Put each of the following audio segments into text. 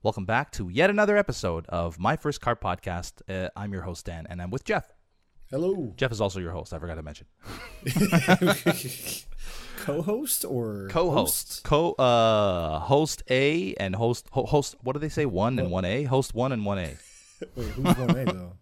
Welcome back to yet another episode of My First Car Podcast. I'm your host, Dan, and I'm with Jeff. Hello. Jeff is also your host. I forgot to mention. Co-host or co-host? Host A and host. What do they say? 1 and 1A. Host 1 and 1A. Wait, who's 1A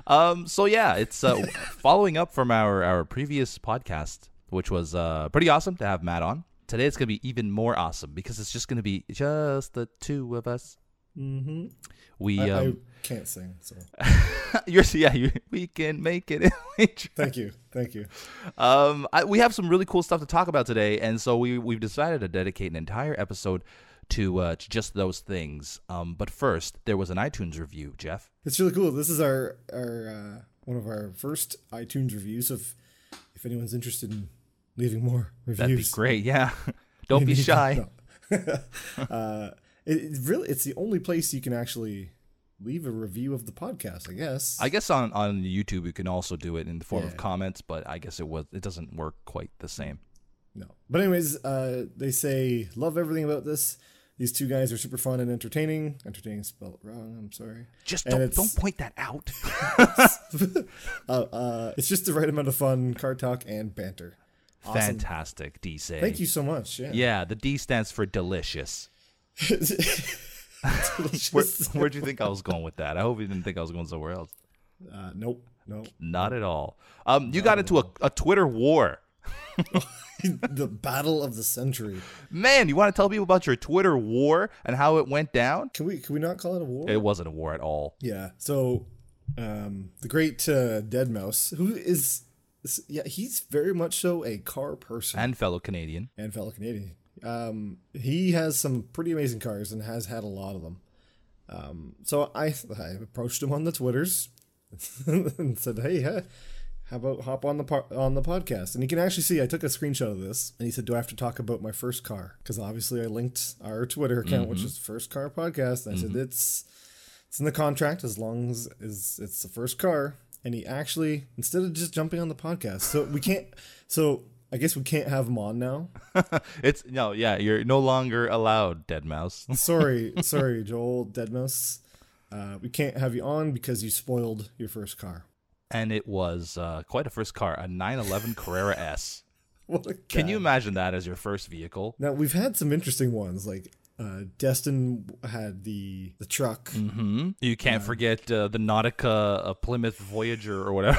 though? So yeah, it's following up from our previous podcast, which was pretty awesome to have Matt on. Today it's gonna be even more awesome because it's just gonna be just the two of us. Mm-hmm. I can't sing, so we can make it. Thank you. We have some really cool stuff to talk about today, and so we've decided to dedicate an entire episode to just those things. But first, there was an iTunes review, Jeff. It's really cool. This is our one of our first iTunes reviews. If anyone's interested in leaving more reviews, that'd be great. Yeah, don't be shy. It's the only place you can actually leave a review of the podcast, I guess. I guess on YouTube you can also do it in the form of comments, but I guess it doesn't work quite the same. No. But anyways, they say, love everything about this. These two guys are super fun and entertaining. Entertaining spelled wrong, I'm sorry. Just don't point that out. It's just the right amount of fun, car talk, and banter. Awesome. Fantastic, D say. Thank you so much. Yeah, the D stands for delicious. Where'd you think I was going with that? I hope you didn't think I was going somewhere else. Nope. Not at all. You got into a Twitter war. The battle of the century. Man, you want to tell people about your Twitter war and how it went down? Can we not call it a war? It wasn't a war at all. Yeah. So, the great Deadmau5, who is, he's very much so a car person and fellow Canadian. He has some pretty amazing cars and has had a lot of them. So I approached him on the Twitters and said, "Hey, how about hop on the podcast?" And you can actually see I took a screenshot of this, and he said, "Do I have to talk about my first car?" Because obviously I linked our Twitter account, which is First Car Podcast. And I said it's in the contract as long as it's the first car. And he actually, instead of just jumping on the podcast, so we can't. So I guess we can't have him on now. You're no longer allowed, Deadmau5. sorry, Joel, Deadmau5. We can't have you on because you spoiled your first car. And it was quite a first car, a 911 Carrera S. What a guy. Can you imagine that as your first vehicle? Now, we've had some interesting ones, like Destin had the truck. Mm-hmm. You can't forget the Nautica Plymouth Voyager or whatever.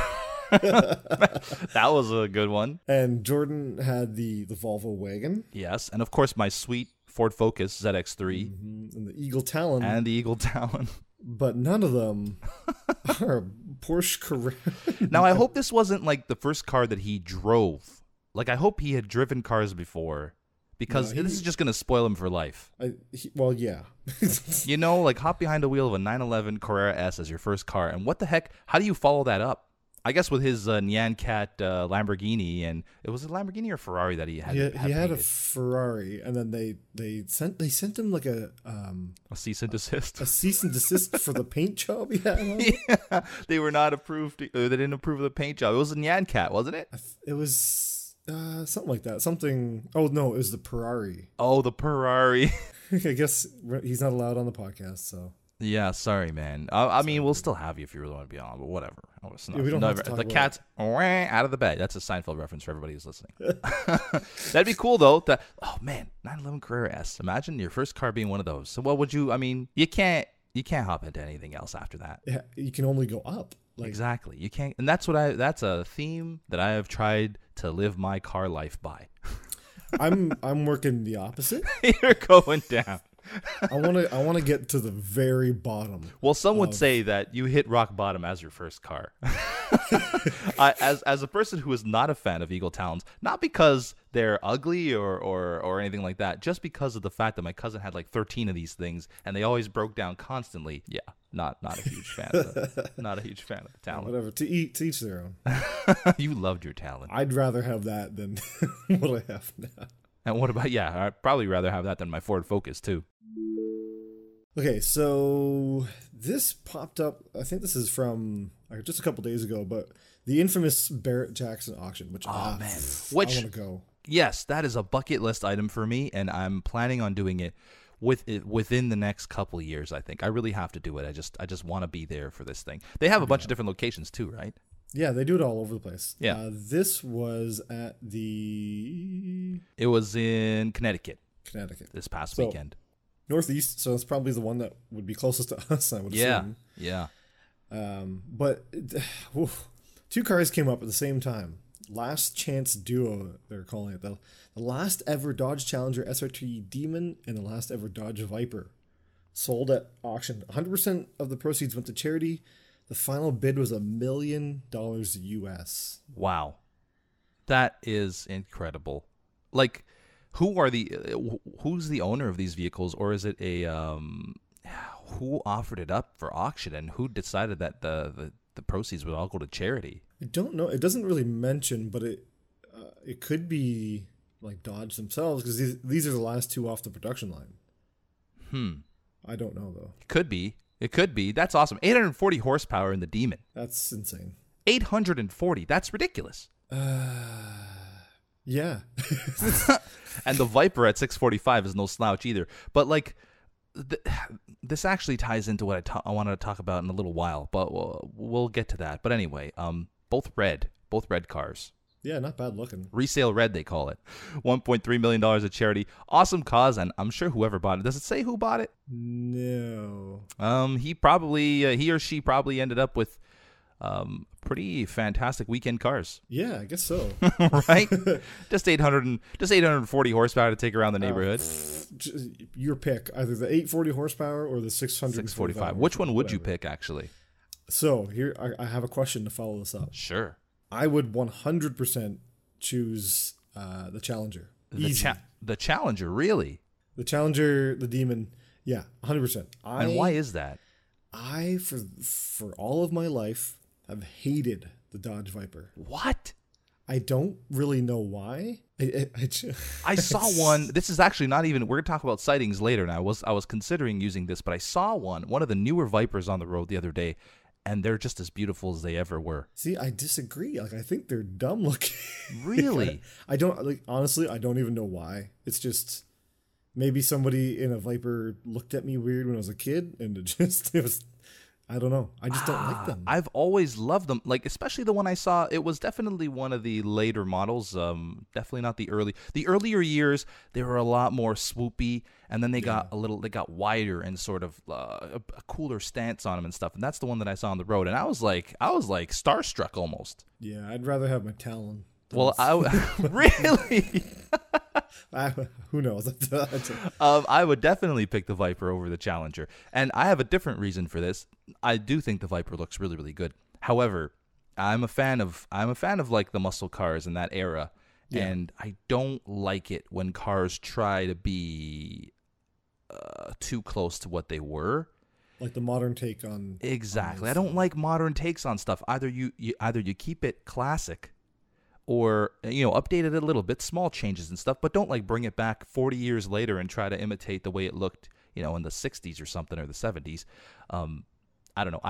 That was a good one. And Jordan had the Volvo wagon. Yes, and of course my sweet Ford Focus ZX3. And the Eagle Talon. But none of them are Porsche Carrera. Now, I hope this wasn't like the first car that he drove. Like, I hope he had driven cars before, because this is just going to spoil him for life. Yeah. Like, hop behind the wheel of a 911 Carrera S as your first car, and what the heck? How do you follow that up? I guess with his Nyan Cat Lamborghini, and it was a Lamborghini or Ferrari that he had. He had a Ferrari, and then they sent him like a cease and desist. A cease and desist for the paint job he had on. Yeah, they were not approved. They didn't approve of the paint job. It was a Nyan Cat, wasn't it? It was something like that. Something. Oh no, it was the Ferrari. Oh, the Ferrari. I guess he's not allowed on the podcast, so. Yeah, sorry, man. I mean, we'll still have you if you really want to be on, but whatever. We don't have to talk the about cat's out of the bed. That's a Seinfeld reference for everybody who's listening. That'd be cool, though. 911 Carrera S. Imagine your first car being one of those. So what would you? I mean, you can't hop into anything else after that. Yeah, you can only go up. Exactly. You can't, and that's a theme that I have tried to live my car life by. I'm working the opposite. You're going down. I want to get to the very bottom. Well, some would say that you hit rock bottom as your first car. As a person who is not a fan of Eagle Talons, not because they're ugly or anything like that, just because of the fact that my cousin had like 13 of these things and they always broke down constantly. Yeah, not a huge fan. Not a huge fan of the Talon. Whatever. To each their own. You loved your Talon. I'd rather have that than what I have now. And what about, I'd probably rather have that than my Ford Focus, too. Okay, so this popped up, I think this is from just a couple days ago, but the infamous Barrett-Jackson auction, which, man. Which, I want to go. Yes, that is a bucket list item for me, and I'm planning on doing it within the next couple of years. I think I really have to do it. I just want to be there for this thing. They have a bunch of different locations too, right? Yeah, they do it all over the place. Yeah. This was at the... It was in Connecticut this past So, weekend. Northeast, so it's probably the one that would be closest to us, I would assume. Yeah. But two cars came up at the same time. Last Chance Duo, they're calling it. The last ever Dodge Challenger SRT Demon and the last ever Dodge Viper sold at auction. 100% of the proceeds went to charity. The final bid was $1 million US. Wow. That is incredible. Like, who's the owner of these vehicles, or is it who offered it up for auction, and who decided that the proceeds would all go to charity? I don't know. It doesn't really mention, but it could be like Dodge themselves, because these are the last two off the production line. I don't know though. It could be. That's awesome. 840 horsepower in the Demon. That's insane. 840. That's ridiculous. Yeah. And the Viper at 645 is no slouch either. But like, this actually ties into what I wanted to talk about in a little while. But we'll get to that. But anyway, both red cars. Yeah, not bad looking. Resale red, they call it. $1.3 million of charity. Awesome cause, and I'm sure whoever bought it. Does it say who bought it? No. He or she probably ended up with pretty fantastic weekend cars. Yeah, I guess so. Right? Just 840 horsepower to take around the neighborhood. Your pick, either the 840 horsepower or the 645. Which one would you pick, actually? So here, I have a question to follow this up. Sure. I would 100% choose the Challenger. The Challenger, really? The Challenger, the Demon, yeah, 100%. And why is that? I, for all of my life, have hated the Dodge Viper. What? I don't really know why. I saw one. This is actually not even. We're gonna talk about sightings later. And I was considering using this, but I saw one of the newer Vipers on the road the other day, and they're just as beautiful as they ever were. See, I disagree. Like, I think they're dumb looking. Really? I don't, like, honestly, I don't even know why. It's just maybe somebody in a Viper looked at me weird when I was a kid, and it was, I don't know. I just don't like them. I've always loved them. Like, especially the one I saw, it was definitely one of the later models. Definitely not the earlier years. They were a lot more swoopy, and then they got wider and sort of a cooler stance on them and stuff. And that's the one that I saw on the road, and I was like starstruck almost. Yeah, I'd rather have my Talon. Well, really? Who knows? I would definitely pick the Viper over the Challenger, and I have a different reason for this. I do think the Viper looks really, really good. However, I'm a fan of like the muscle cars in that era, and I don't like it when cars try to be too close to what they were. Like the modern take on. Exactly. I don't like modern takes on stuff. Either you keep it classic, or update it a little bit, small changes and stuff, but don't like bring it back 40 years later and try to imitate the way it looked, in the 60s or something, or the 70s. I don't know.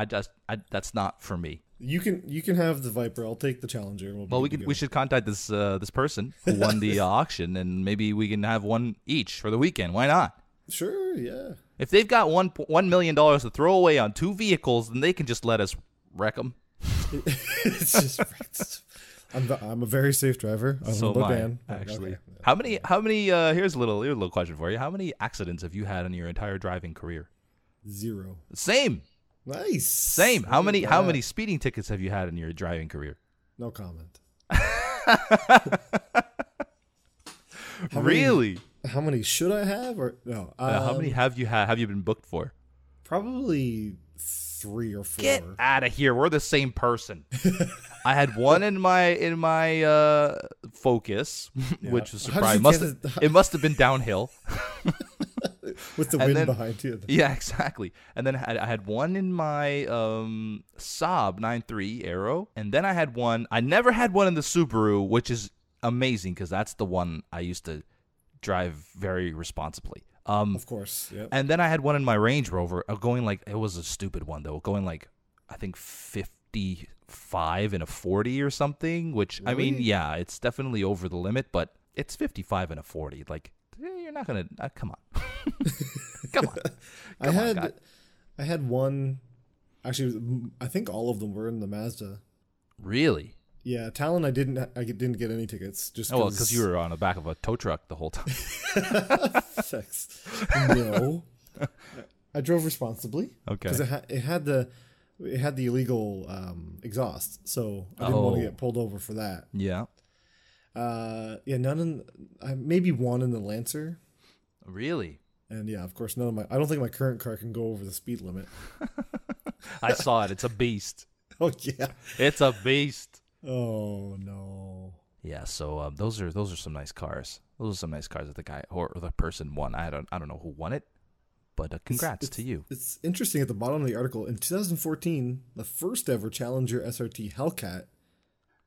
That's not for me. You can have the Viper. I'll take the Challenger. We should contact this person who won the auction, and maybe we can have one each for the weekend. Why not? Sure, yeah. If they've got $1 million to throw away on two vehicles, then they can just let us wreck them. It's just. I'm a very safe driver. So am I, actually. Okay. How many? Here's a little question for you. How many accidents have you had in your entire driving career? 0. Same. Nice. Same. How many speeding tickets have you had in your driving career? No comment. Really? How many should I have, or no? How many have you had? Have you been booked for? Probably 3 or 4. Get out of here. We're the same person. I had one in my Focus, which was surprising. It must have been downhill. With the wind behind you. Yeah, exactly. And then I had one in my Saab 9.3 Aero, and then I never had one in the Subaru, which is amazing because that's the one I used to drive very responsibly. Of course, yeah. And then I had one in my Range Rover going like, it was a stupid one though, going like, I think 55 in a 40 or something, which, really? I mean, yeah, it's definitely over the limit, but it's 55 in a 40. Like, you're not gonna come on, come on. I Come on, guy. had one. Actually, I think all of them were in the Mazda. Really? Yeah, Talon. I didn't get any tickets. Just Oh, well, because you were on the back of a tow truck the whole time. Sex. No, I drove responsibly. Okay. Because it had the illegal exhaust, so I didn't want to get pulled over for that. Yeah. Yeah, maybe one in the Lancer. Really? And yeah, of course, I don't think my current car can go over the speed limit. I saw it. It's a beast. Oh yeah. It's a beast. Oh no. Yeah. So those are some nice cars. Those are some nice cars that the guy or the person won. I don't know who won it, but congrats to you. It's interesting at the bottom of the article. In 2014, the first ever Challenger SRT Hellcat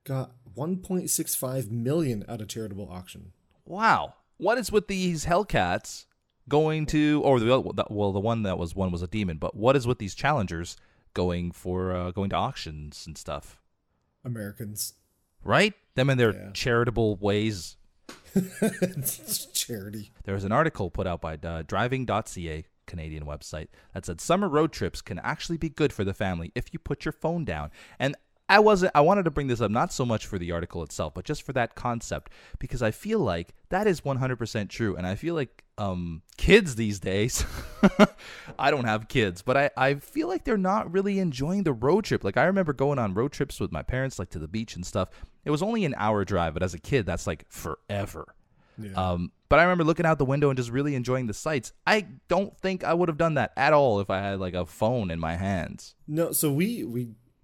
got 1.65 million at a charitable auction. Wow. What is with these Hellcats going to, or the one that was won was a Demon, but what is with these Challengers going to auctions and stuff? Americans. Right? Them and their charitable ways. It's charity. There was an article put out by driving.ca, Canadian website, that said summer road trips can actually be good for the family if you put your phone down. And I wanted to bring this up not so much for the article itself, but just for that concept, because I feel like that is 100% true. And I feel like kids these days, I don't have kids, but I feel like they're not really enjoying the road trip. Like I remember going on road trips with my parents, like to the beach and stuff. It was only an hour drive, but as a kid, that's like forever. Yeah. But I remember looking out the window and just really enjoying the sights. I don't think I would have done that at all if I had like a phone in my hands. No, so we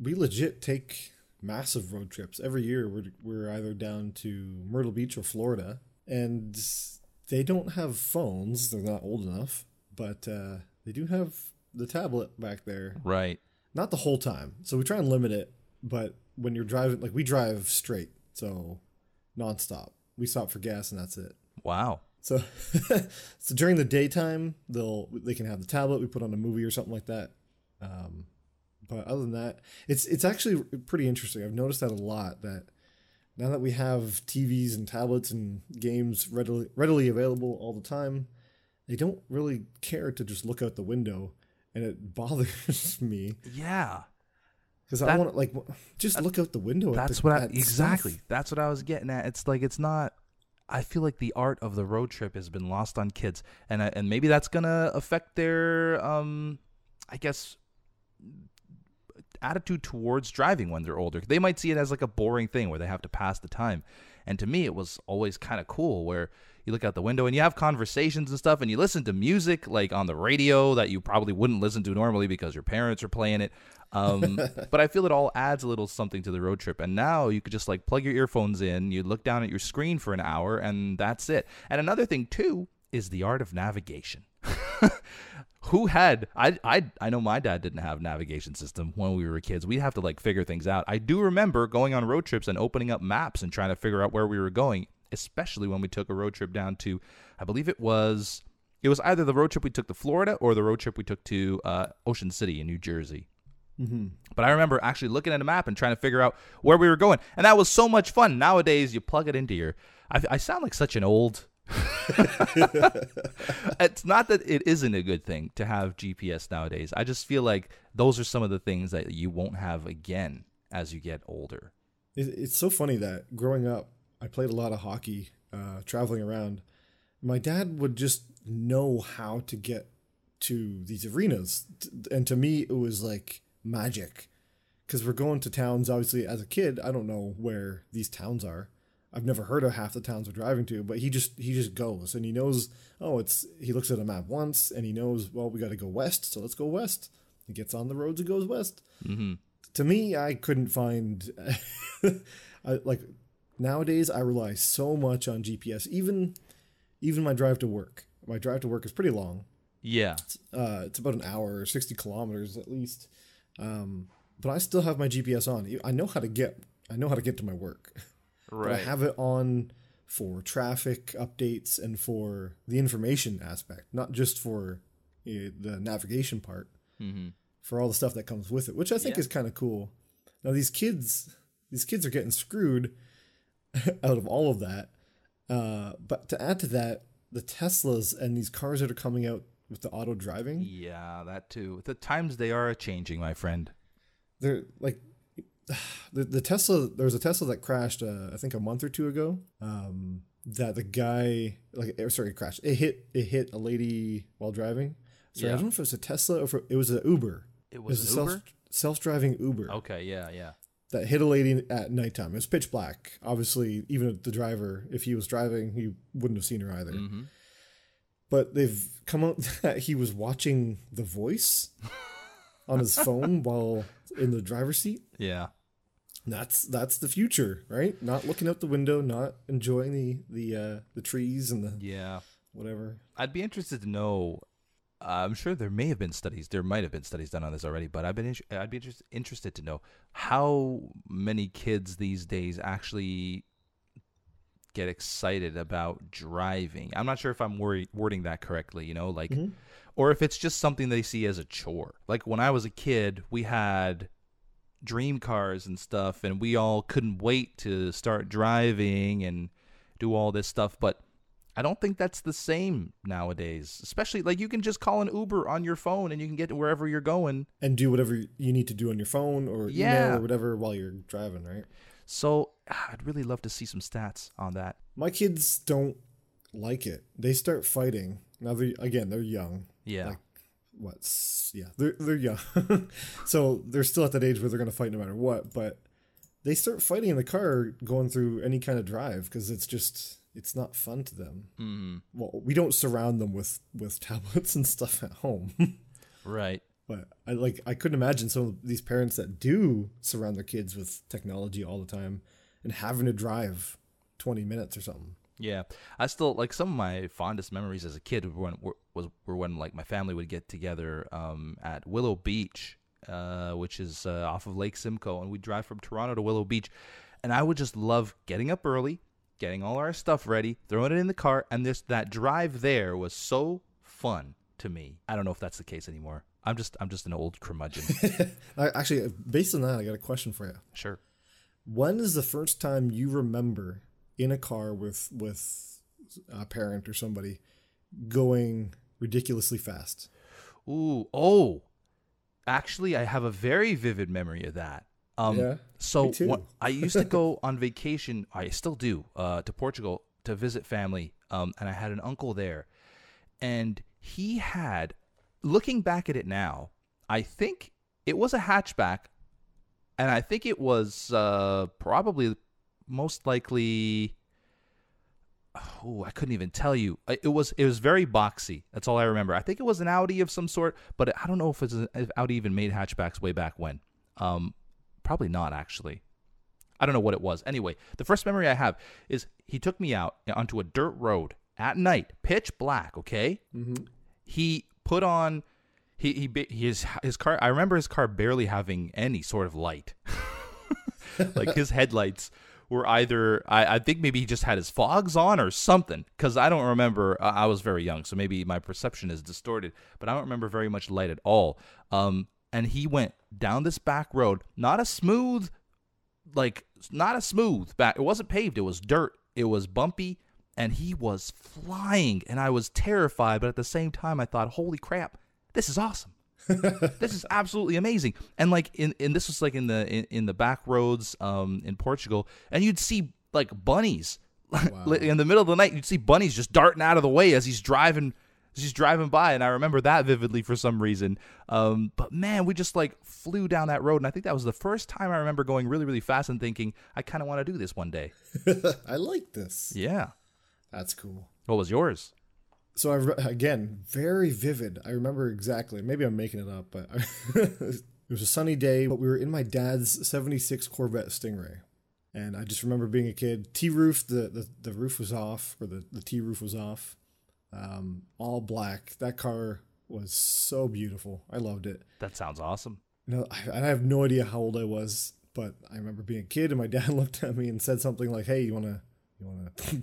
legit take massive road trips every year. We're either down to Myrtle Beach or Florida, and they don't have phones. They're not old enough, but they do have the tablet back there. Right. Not the whole time. So we try and limit it, but when you're driving, like we drive straight, so nonstop. We stop for gas and that's it. Wow. So so during the daytime, they can have the tablet. We put on a movie or something like that. But other than that, it's actually pretty interesting. I've noticed that a lot, that now that we have TVs and tablets and games readily available all the time, they don't really care to just look out the window, and it bothers me. Yeah. Because I want to just look out the window. That's exactly. That's what I was getting at. It's like, it's not, I feel like the art of the road trip has been lost on kids, and maybe that's gonna affect their I guess attitude towards driving when they're older. They might see it as like a boring thing where they have to pass the time. And to me, it was always kind of cool where you look out the window and you have conversations and stuff, and you listen to music like on the radio that you probably wouldn't listen to normally because your parents are playing it. But I feel it all adds a little something to the road trip. And now you could just like plug your earphones in, you look down at your screen for an hour, and that's it. And another thing too is the art of navigation. I know my dad didn't have navigation system when we were kids. We'd have to like figure things out. I do remember going on road trips and opening up maps and trying to figure out where we were going, especially when we took a road trip down to, I believe it was either the road trip we took to Florida or the road trip we took to Ocean City in New Jersey. Mm-hmm. But I remember actually looking at a map and trying to figure out where we were going. And that was so much fun. Nowadays, you plug it into your... I sound like such an old... It's not that it isn't a good thing to have GPS nowadays. I just feel like those are some of the things that you won't have again as you get older. It's so funny that growing up, I played a lot of hockey, traveling around. My dad would just know how to get to these arenas. And to me, it was like magic. Because we're going to towns, obviously, as a kid, I don't know where these towns are. I've never heard of half the towns we're driving to, but he just goes, and he knows, he looks at a map once and he knows, well, we got to go west. So let's go west. He gets on the roads and goes west. Mm-hmm. To me, I couldn't find, nowadays I rely so much on GPS, even my drive to work. My drive to work is pretty long. Yeah. It's about an hour, 60 kilometers at least. But I still have my GPS on. I know how to get to my work. Right. But I have it on for traffic updates and for the information aspect, not just for the navigation part, for all the stuff that comes with it, which I think is kind of cool. Now these kids are getting screwed out of all of that. But to add to that, the Teslas and these cars that are coming out with the auto driving. Yeah, that too. The times they are changing, my friend. They're like the Tesla. There was a Tesla that crashed, I think a month or two ago. That the guy it crashed. It hit a lady while driving. So I don't know if it was a Tesla or if it was an Uber. It was an Uber? Self-driving Uber. Okay, yeah. That hit a lady at nighttime. It was pitch black. Obviously, even the driver, if he was driving, he wouldn't have seen her either. Mm-hmm. But they've come out that he was watching The Voice on his phone while in the driver's seat. Yeah. That's the future, right? Not looking out the window, not enjoying the trees and the whatever. I'd be interested to know. I'm sure there might have been studies done on this already, but I'd be interested to know how many kids these days actually get excited about driving. I'm not sure if I'm wording that correctly, or if it's just something they see as a chore. Like when I was a kid, we had dream cars and stuff, and we all couldn't wait to start driving and do all this stuff, but I don't think that's the same nowadays, especially like you can just call an Uber on your phone and you can get to wherever you're going. And do whatever you need to do on your phone or email or whatever while you're driving, right? So I'd really love to see some stats on that. My kids don't like it. They start fighting. Now, they're young. Yeah. They're young. So they're still at that age where they're going to fight no matter what, but they start fighting in the car going through any kind of drive because it's not fun to them. Mm-hmm. Well, we don't surround them with tablets and stuff at home. Right. But I couldn't imagine some of these parents that do surround their kids with technology all the time and having to drive 20 minutes or something. Yeah. I still like some of my fondest memories as a kid were when like my family would get together at Willow Beach, which is off of Lake Simcoe, and we'd drive from Toronto to Willow Beach. And I would just love getting up early, getting all our stuff ready, throwing it in the car, and that drive there was so fun to me. I don't know if that's the case anymore. I'm just an old curmudgeon. Actually, based on that, I got a question for you. Sure. When is the first time you remember in a car with a parent or somebody going ridiculously fast? Actually, I have a very vivid memory of that. So I used to go on vacation, I still do, to Portugal to visit family, and I had an uncle there. And he had, looking back at it now, I think it was a hatchback, and I think it was probably most likely, I couldn't even tell you. It was very boxy. That's all I remember. I think it was an Audi of some sort, but I don't know if Audi even made hatchbacks way back when. Probably not, actually. I don't know what it was. Anyway, the first memory I have is he took me out onto a dirt road at night, pitch black, okay? Mm-hmm. He put on his car. I remember his car barely having any sort of light. Like his headlights were either, I think maybe he just had his fogs on or something, because I don't remember. I was very young, so maybe my perception is distorted, but I don't remember very much light at all. And he went down this back road, not a smooth back. It wasn't paved. It was dirt. It was bumpy, and he was flying, and I was terrified. But at the same time, I thought, holy crap, this is awesome. This is absolutely amazing. And like this was like in the back roads in Portugal, and you'd see like bunnies. Wow. In the middle of the night, you'd see bunnies just darting out of the way as he's driving by, and I remember that vividly for some reason. But man, we just like flew down that road, and I think that was the first time I remember going really, really fast and thinking, I kind of want to do this one day. I like this. Yeah. That's cool. What was yours? So again, very vivid. I remember exactly. Maybe I'm making it up, but it was a sunny day, but we were in my dad's 76 Corvette Stingray. And I just remember being a kid, T-roof, the roof was off, or the T-roof was off. All black. That car was so beautiful. I loved it. That sounds awesome. I have no idea how old I was, but I remember being a kid, and my dad looked at me and said something like, "Hey, you wanna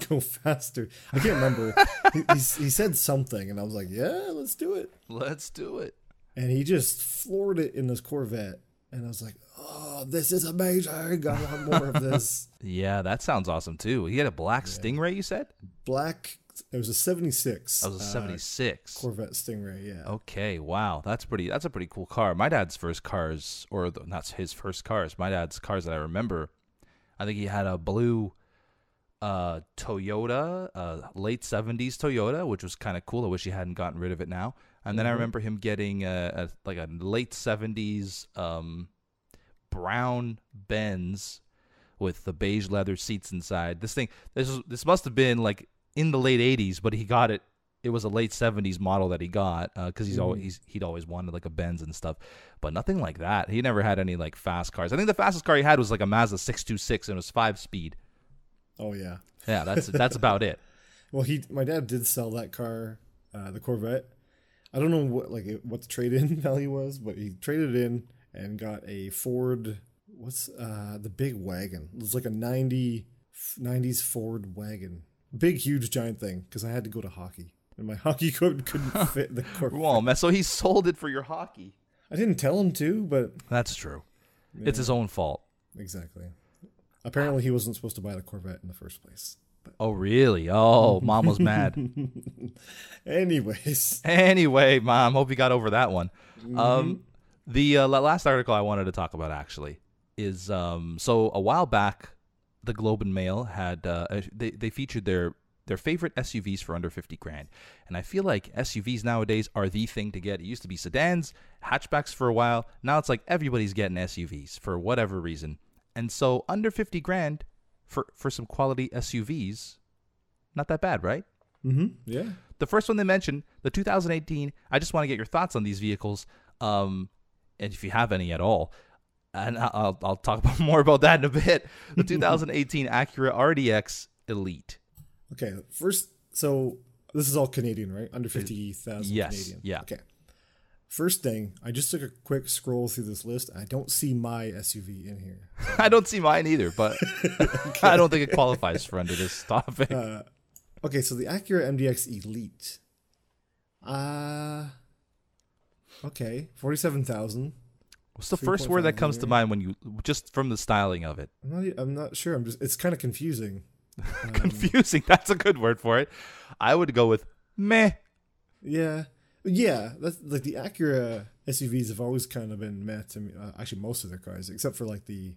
go faster?" I can't remember. he said something, and I was like, "Yeah, let's do it. Let's do it." And he just floored it in this Corvette, and I was like, "Oh, this is amazing! I want more of this." Yeah, that sounds awesome too. He had a black Stingray, you said? Black It was a 76. That was a 76. Corvette Stingray, yeah. Okay, wow. That's a pretty cool car. My dad's first cars, not his first cars, my dad's cars that I remember, I think he had a blue Toyota, late 70s Toyota, which was kind of cool. I wish he hadn't gotten rid of it now. And then I remember him getting a late 70s brown Benz with the beige leather seats inside. This must have been like in the late 80s, but he got it. It was a late 70s model that he got because he'd always wanted like a Benz and stuff, but nothing like that. He never had any like fast cars. I think the fastest car he had was like a Mazda 626 and it was 5-speed. Oh yeah. Yeah, that's about it. Well, my dad did sell that car, the Corvette. I don't know what the trade-in value was, but he traded it in and got a Ford. What's the big wagon? It was like a 90s Ford wagon. Big, huge, giant thing, because I had to go to hockey. And my hockey coat couldn't fit the Corvette. Well, man, so he sold it for your hockey. I didn't tell him to, but... That's true. Yeah, it's his own fault. Exactly. Apparently, he wasn't supposed to buy the Corvette in the first place. But. Oh, really? Oh, Mom was mad. Anyway, Mom, hope you got over that one. The last article I wanted to talk about, actually, is... so a while back, the Globe and Mail had... they featured their favorite SUVs for under 50 grand. And I feel like SUVs nowadays are the thing to get. It used to be sedans, hatchbacks for a while. Now it's like everybody's getting SUVs for whatever reason. And so under 50 grand for some quality SUVs, not that bad, right? Mm-hmm. Yeah. The first one they mentioned, the 2018, I just want to get your thoughts on these vehicles, and if you have any at all. And I'll talk more about that in a bit. The 2018 Acura RDX Elite. Okay, first, so this is all Canadian, right? Under 50,000 yes, Canadian. Yeah. Okay. First thing, I just took a quick scroll through this list. I don't see my SUV in here. I don't see mine either, but okay. I don't think it qualifies for under this topic. Okay, so the Acura MDX Elite. Okay, 47,000. What's the first word that comes to mind when you just from the styling of it? I'm not sure. It's kind of confusing. Confusing. That's a good word for it. I would go with meh. Yeah. That's like the Acura SUVs have always kind of been meh to me. Actually, most of their cars, except for like the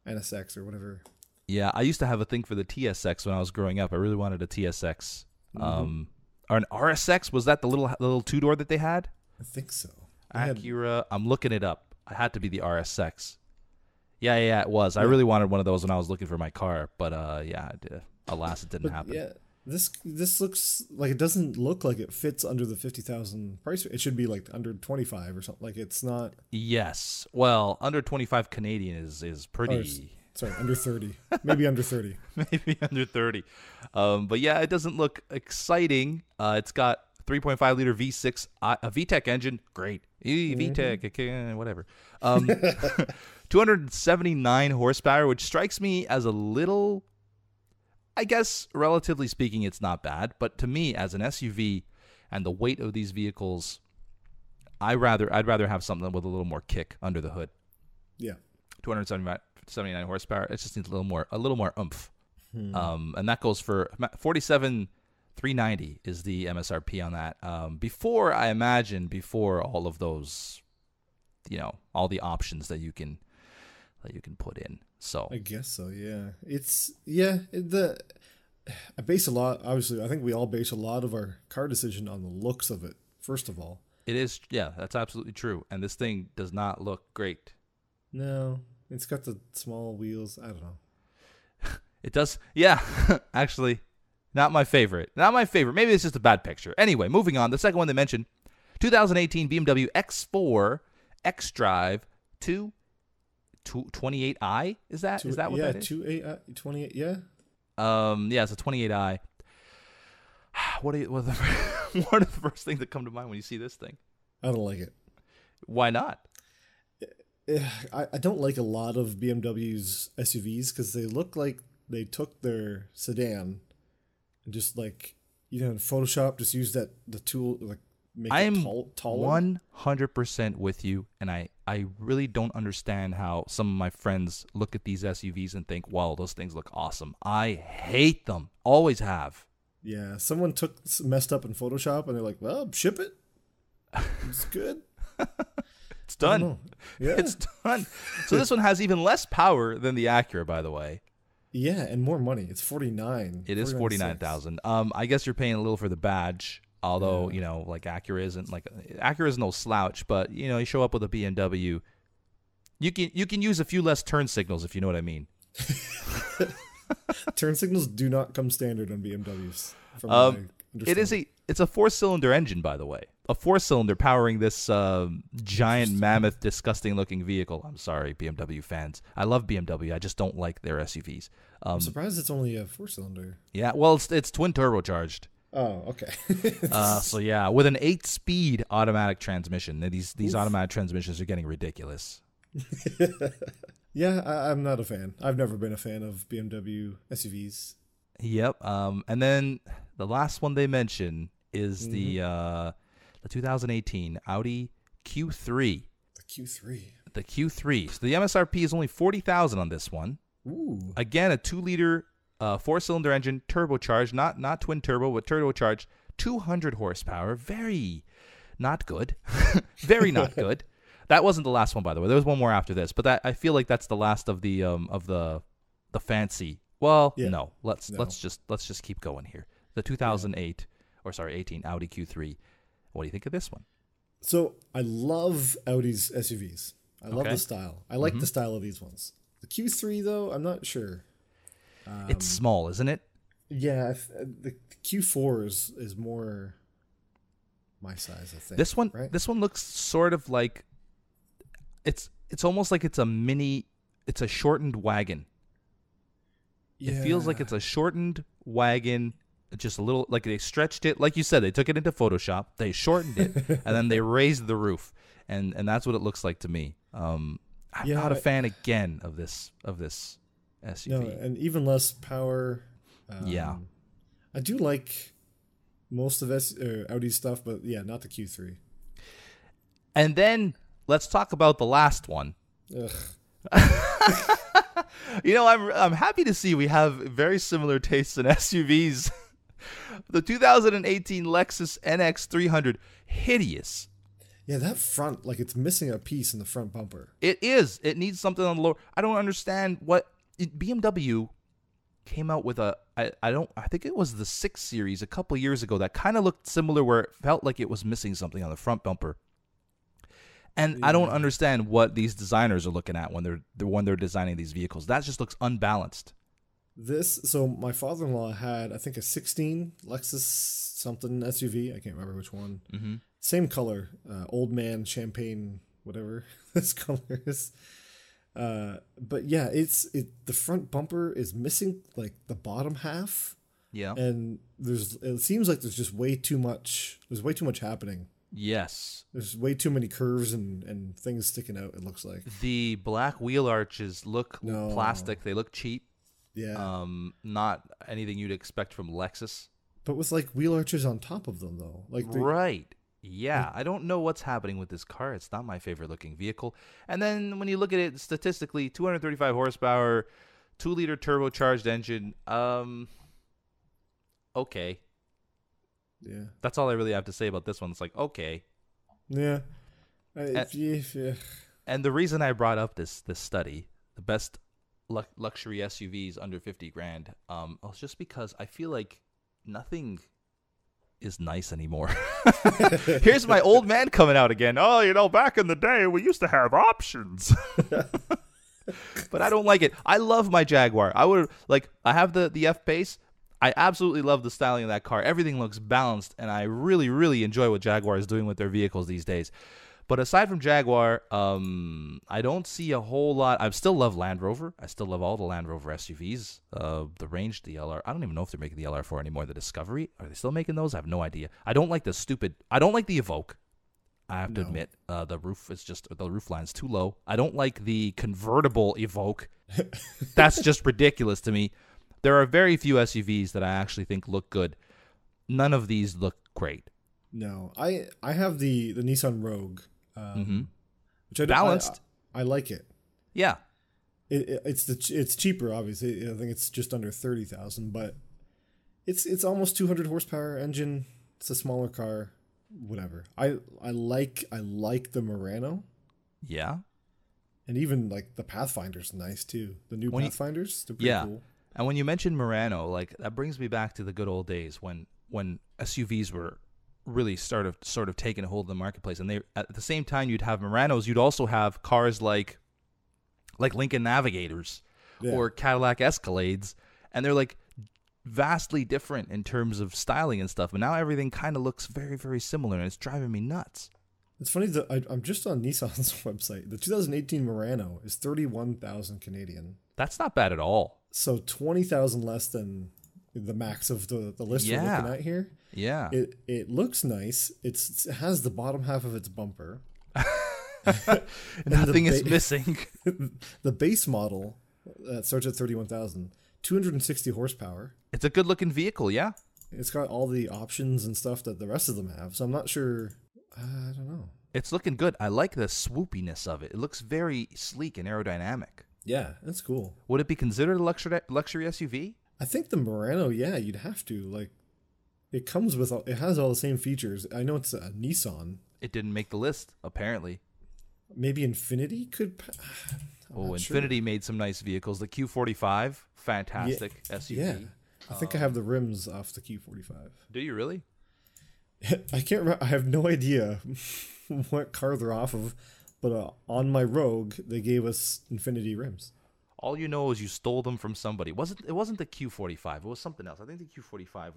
NSX or whatever. Yeah, I used to have a thing for the TSX when I was growing up. I really wanted a TSX. Or an RSX. Was that the little 2-door that they had? I think so. Acura. I'm looking it up. It had to be the RSX. Yeah, it was. Yeah. I really wanted one of those when I was looking for my car, but alas, it didn't happen. Yeah, this looks like it doesn't look like it fits under the 50,000 price. It should be like under 25 or something. Like it's not. Yes, well, under 25 Canadian is pretty. Sorry, under 30. Maybe under 30. Maybe under 30. But yeah, it doesn't look exciting. It's got 3.5 liter V6, a VTEC engine. Great. VTEC, whatever. 279 horsepower, which strikes me as a little, I guess, relatively speaking, it's not bad. But to me, as an SUV and the weight of these vehicles, I'd rather have something with a little more kick under the hood. Yeah. 279 horsepower. It just needs a little more oomph. And that goes for 47,390 is the MSRP on that. Before all of those, all the options that you can put in. So I guess so. Yeah, I base a lot. Obviously, I think we all base a lot of our car decision on the looks of it. First of all, it is. Yeah, that's absolutely true. And this thing does not look great. No, it's got the small wheels. I don't know. It does. Yeah, actually, not my favorite. Maybe it's just a bad picture. Anyway, moving on. The second one they mentioned, 2018 BMW X4 xDrive 28i. Is that what that is? 28. Yeah. Yeah, it's a 28i. What are the first things that come to mind when you see this thing? I don't like it. Why not? I don't like a lot of BMW's SUVs because they look like they took their sedan and just in Photoshop just use the tool make it taller. 100% with you, and I really don't understand how some of my friends look at these SUVs and think, wow, those things look awesome. I hate them. Always have. Yeah, someone messed up in Photoshop, and they're like, "Well, ship it. It's good." It's I don't done. know. Yeah, It's done. So this one has even less power than the Acura, by the way. yeah, and more money. It's 49. It is 49,000. I guess you're paying a little for the badge, although Yeah. like Acura is no slouch, but you show up with a BMW, you can use a few less turn signals if you know what I mean. Turn signals do not come standard on BMWs. From It's a 4-cylinder engine, by the way. A 4-cylinder powering this giant mammoth, disgusting looking vehicle. I'm sorry, BMW fans. I love BMW. I just don't like their SUVs. I'm surprised it's only a 4-cylinder. Yeah, well, it's twin turbocharged. Oh, okay. So yeah, with an 8-speed automatic transmission. These automatic transmissions are getting ridiculous. Yeah, I'm not a fan. I've never been a fan of BMW SUVs. Yep. And then the last one they mention is the 2018 Audi Q3. The Q3. The Q3. So the MSRP is only 40,000 on this one. Ooh. Again, a 2-liter 4-cylinder engine, turbocharged, not twin turbo, but turbocharged, 200 horsepower. Very not good. Very not good. That wasn't the last one, by the way. There was one more after this, but I feel like that's the last of the fancy. Well, Yeah. no. Let's just keep going here. The 18 Audi Q3. What do you think of this one? So I love Audi's SUVs. I love Okay. the style. I like the style of these ones. The Q3 though, I'm not sure. It's small, isn't it? Yeah, the Q4 is more my size, I think. This one looks sort of like it's almost like it's a shortened wagon. Yeah. It feels like it's a shortened wagon, just a little, like they stretched it. Like you said, they took it into Photoshop, they shortened it, and then they raised the roof. And that's what it looks like to me. I'm not a fan again of this SUV. No, and even less power. Yeah. I do like most of Audi's stuff, but yeah, not the Q3. And then let's talk about the last one. Ugh. I'm happy to see we have very similar tastes in SUVs. The 2018 Lexus NX 300, hideous. Yeah, that front, like it's missing a piece in the front bumper. It is. It needs something on the lower. I don't understand BMW came out with I think it was the 6 Series a couple years ago that kind of looked similar, where it felt like it was missing something on the front bumper. And I don't understand what these designers are looking at when they're designing these vehicles. That just looks unbalanced. So my father-in-law had, I think, a 16 Lexus something SUV. I can't remember which one. Mm-hmm. Same color, old man champagne, whatever this color is. But yeah, the front bumper is missing like the bottom half. Yeah. And it seems like there's just way too much. There's way too much happening. Yes. There's way too many curves and things sticking out, it looks like. The black wheel arches look plastic. They look cheap. Yeah. Not anything you'd expect from Lexus. But with like wheel arches on top of them though. Right. Yeah, I don't know what's happening with this car. It's not my favorite looking vehicle. And then when you look at it statistically, 235 horsepower, 2-liter turbocharged engine. Okay. Yeah. That's all I really have to say about this one. It's like, okay. Yeah. Yeah. And the reason I brought up this study, the best luxury SUVs under 50 grand, was just because I feel like nothing is nice anymore. Here's my old man coming out again. Oh, back in the day we used to have options. But I don't like it. I love my Jaguar. I have the F-Pace. I absolutely love the styling of that car. Everything looks balanced, and I really, really enjoy what Jaguar is doing with their vehicles these days. But aside from Jaguar, I don't see a whole lot. I still love Land Rover. I still love all the Land Rover SUVs. The Range, the LR. I don't even know if they're making the LR4 anymore. The Discovery, are they still making those? I have no idea. I don't like the Evoque. I have to admit, the roof line's too low. I don't like the convertible Evoque. That's just ridiculous to me. There are very few SUVs that I actually think look good. None of these look great. No, I have the Nissan Rogue, which balanced. I like it. Yeah, it's cheaper, obviously. I think it's just under 30,000, but It's almost 200 horsepower engine. It's a smaller car. Whatever. I like the Murano. Yeah. And even like the Pathfinder's nice too. The new Pathfinders, they're pretty cool. And when you mentioned Murano, like that brings me back to the good old days when SUVs were really sort of taking a hold of the marketplace. And they at the same time you'd have Muranos, you'd also have cars like Lincoln Navigators or Cadillac Escalades, and they're like vastly different in terms of styling and stuff. But now everything kind of looks very, very similar, and it's driving me nuts. It's funny that I'm just on Nissan's website. The 2018 Murano is 31,000 Canadian. That's not bad at all. So 20,000 less than the max of the list we're looking at here. Yeah. It looks nice. It has the bottom half of its bumper. Nothing is missing. The base model starts at 31,000. 260 horsepower. It's a good looking vehicle, yeah. It's got all the options and stuff that the rest of them have. So I'm not sure. I don't know. It's looking good. I like the swoopiness of it. It looks very sleek and aerodynamic. Yeah, that's cool. Would it be considered a luxury SUV? I think the Murano, yeah, you'd have to. Like, it has all the same features. I know it's a Nissan. It didn't make the list, apparently. Maybe Infiniti could. Infiniti made some nice vehicles. The Q45, fantastic SUV. Yeah, I think I have the rims off the Q45. Do you really? I can't remember. I have no idea what car they're off of, but on my Rogue, they gave us Infiniti rims. All you know is you stole them from somebody. It wasn't the Q45. It was something else. I think the Q45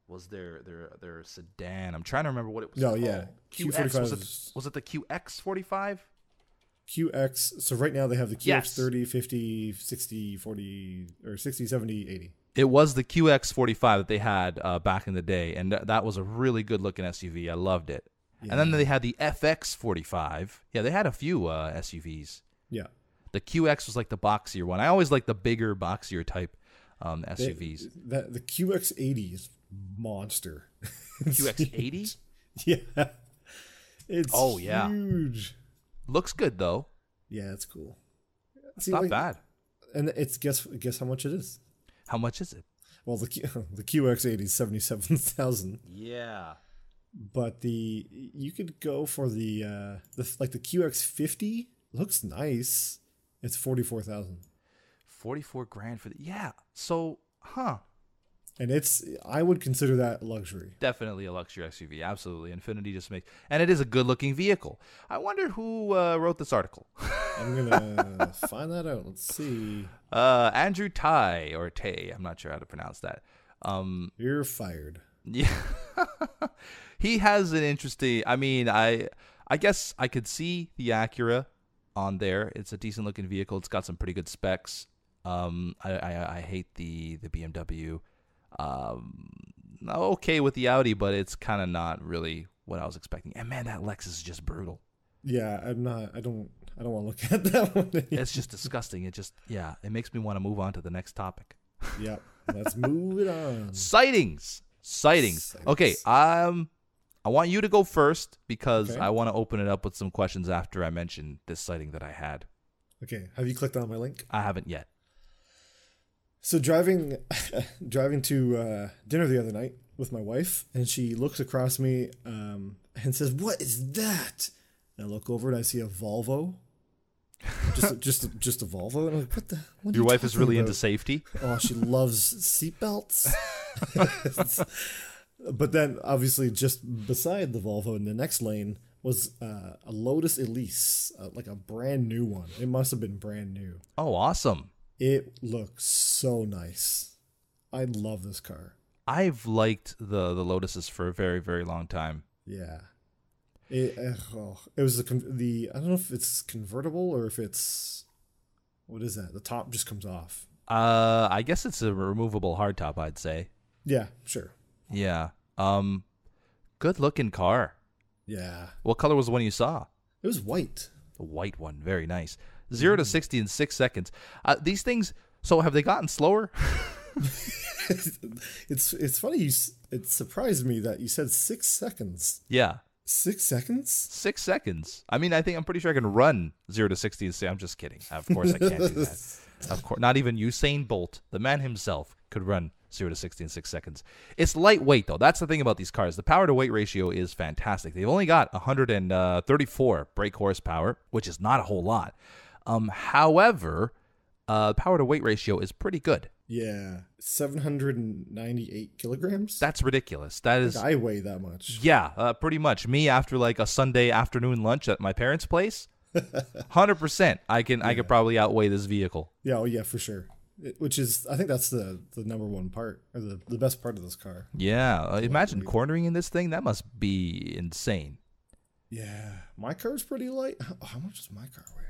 was their sedan. I'm trying to remember what it was. No, yeah. Q45 was it the QX45? QX. So right now they have the QX30, 50, 60, 40, or 60, 70, 80. It was the QX45 that they had back in the day, and that was a really good-looking SUV. I loved it. Yeah. And then they had the FX45. Yeah, they had a few SUVs. Yeah. The QX was like the boxier one. I always like the bigger, boxier type SUVs. The QX80 is monster. QX80? Yeah. It's huge. Looks good, though. Yeah, it's cool. It's not bad. And it's guess how much it is. How much is it? Well, the QX80 is 77,000. Yeah. But you could go for the QX50 looks nice. It's 44,000. 44 grand for So, And I would consider that luxury. Definitely a luxury SUV. Absolutely. Infiniti just makes, and it is a good looking vehicle. I wonder who wrote this article. I'm gonna find that out. Let's see. Andrew Tai or Tay. I'm not sure how to pronounce that. You're fired. Yeah. He has an interesting. I mean, I guess I could see the Acura on there. It's a decent looking vehicle. It's got some pretty good specs. I hate the BMW. Okay with the Audi, but it's kind of not really what I was expecting. And man, that Lexus is just brutal. Yeah, I don't want to look at that one anymore. It's just disgusting. It makes me want to move on to the next topic. Yep. Let's move it on. Sightings. Okay. I want you to go first because I want to open it up with some questions after I mention this sighting that I had. Okay. Have you clicked on my link? I haven't yet. So driving to dinner the other night with my wife, and she looks across me and says, "What is that?" And I look over and I see a Volvo. Just a Volvo. And I'm like, what Your wife is really about? into safety? Oh, she loves seatbelts. But then, obviously, just beside the Volvo in the next lane was a Lotus Elise, like a brand new one. It must have been brand new. Oh, awesome. It looks so nice. I love this car. I've liked the Lotuses for a very, very long time. Yeah. It was the I don't know if it's convertible or if it's, what is that? The top just comes off. I guess it's a removable hardtop, I'd say. Yeah, sure. Yeah. Good looking car. Yeah. What color was the one you saw? It was white. The white one. Very nice. 0 to 60 in 6 seconds. These things, so have they gotten slower? It's funny. It surprised me that you said 6 seconds. Yeah. 6 seconds? 6 seconds. I mean, I'm pretty sure I can run 0 to 60 and say, I'm just kidding. Of course I can't do that. Of course, not even Usain Bolt, the man himself, could run 0 to 60 in 6 seconds. It's lightweight, though. That's the thing about these cars. The power to weight ratio is fantastic. They've only got 134 brake horsepower, which is not a whole lot. However, power to weight ratio is pretty good. Yeah, 798 kilograms. That's ridiculous. That is. I weigh that much. Yeah, pretty much. Me after like a Sunday afternoon lunch at my parents' place, 100%. I could probably outweigh this vehicle. Yeah, oh yeah, for sure. Which is, I think that's the number one part, or the best part of this car. Yeah, imagine cornering in this thing. That must be insane. Yeah, my car's pretty light. How much does my car weigh?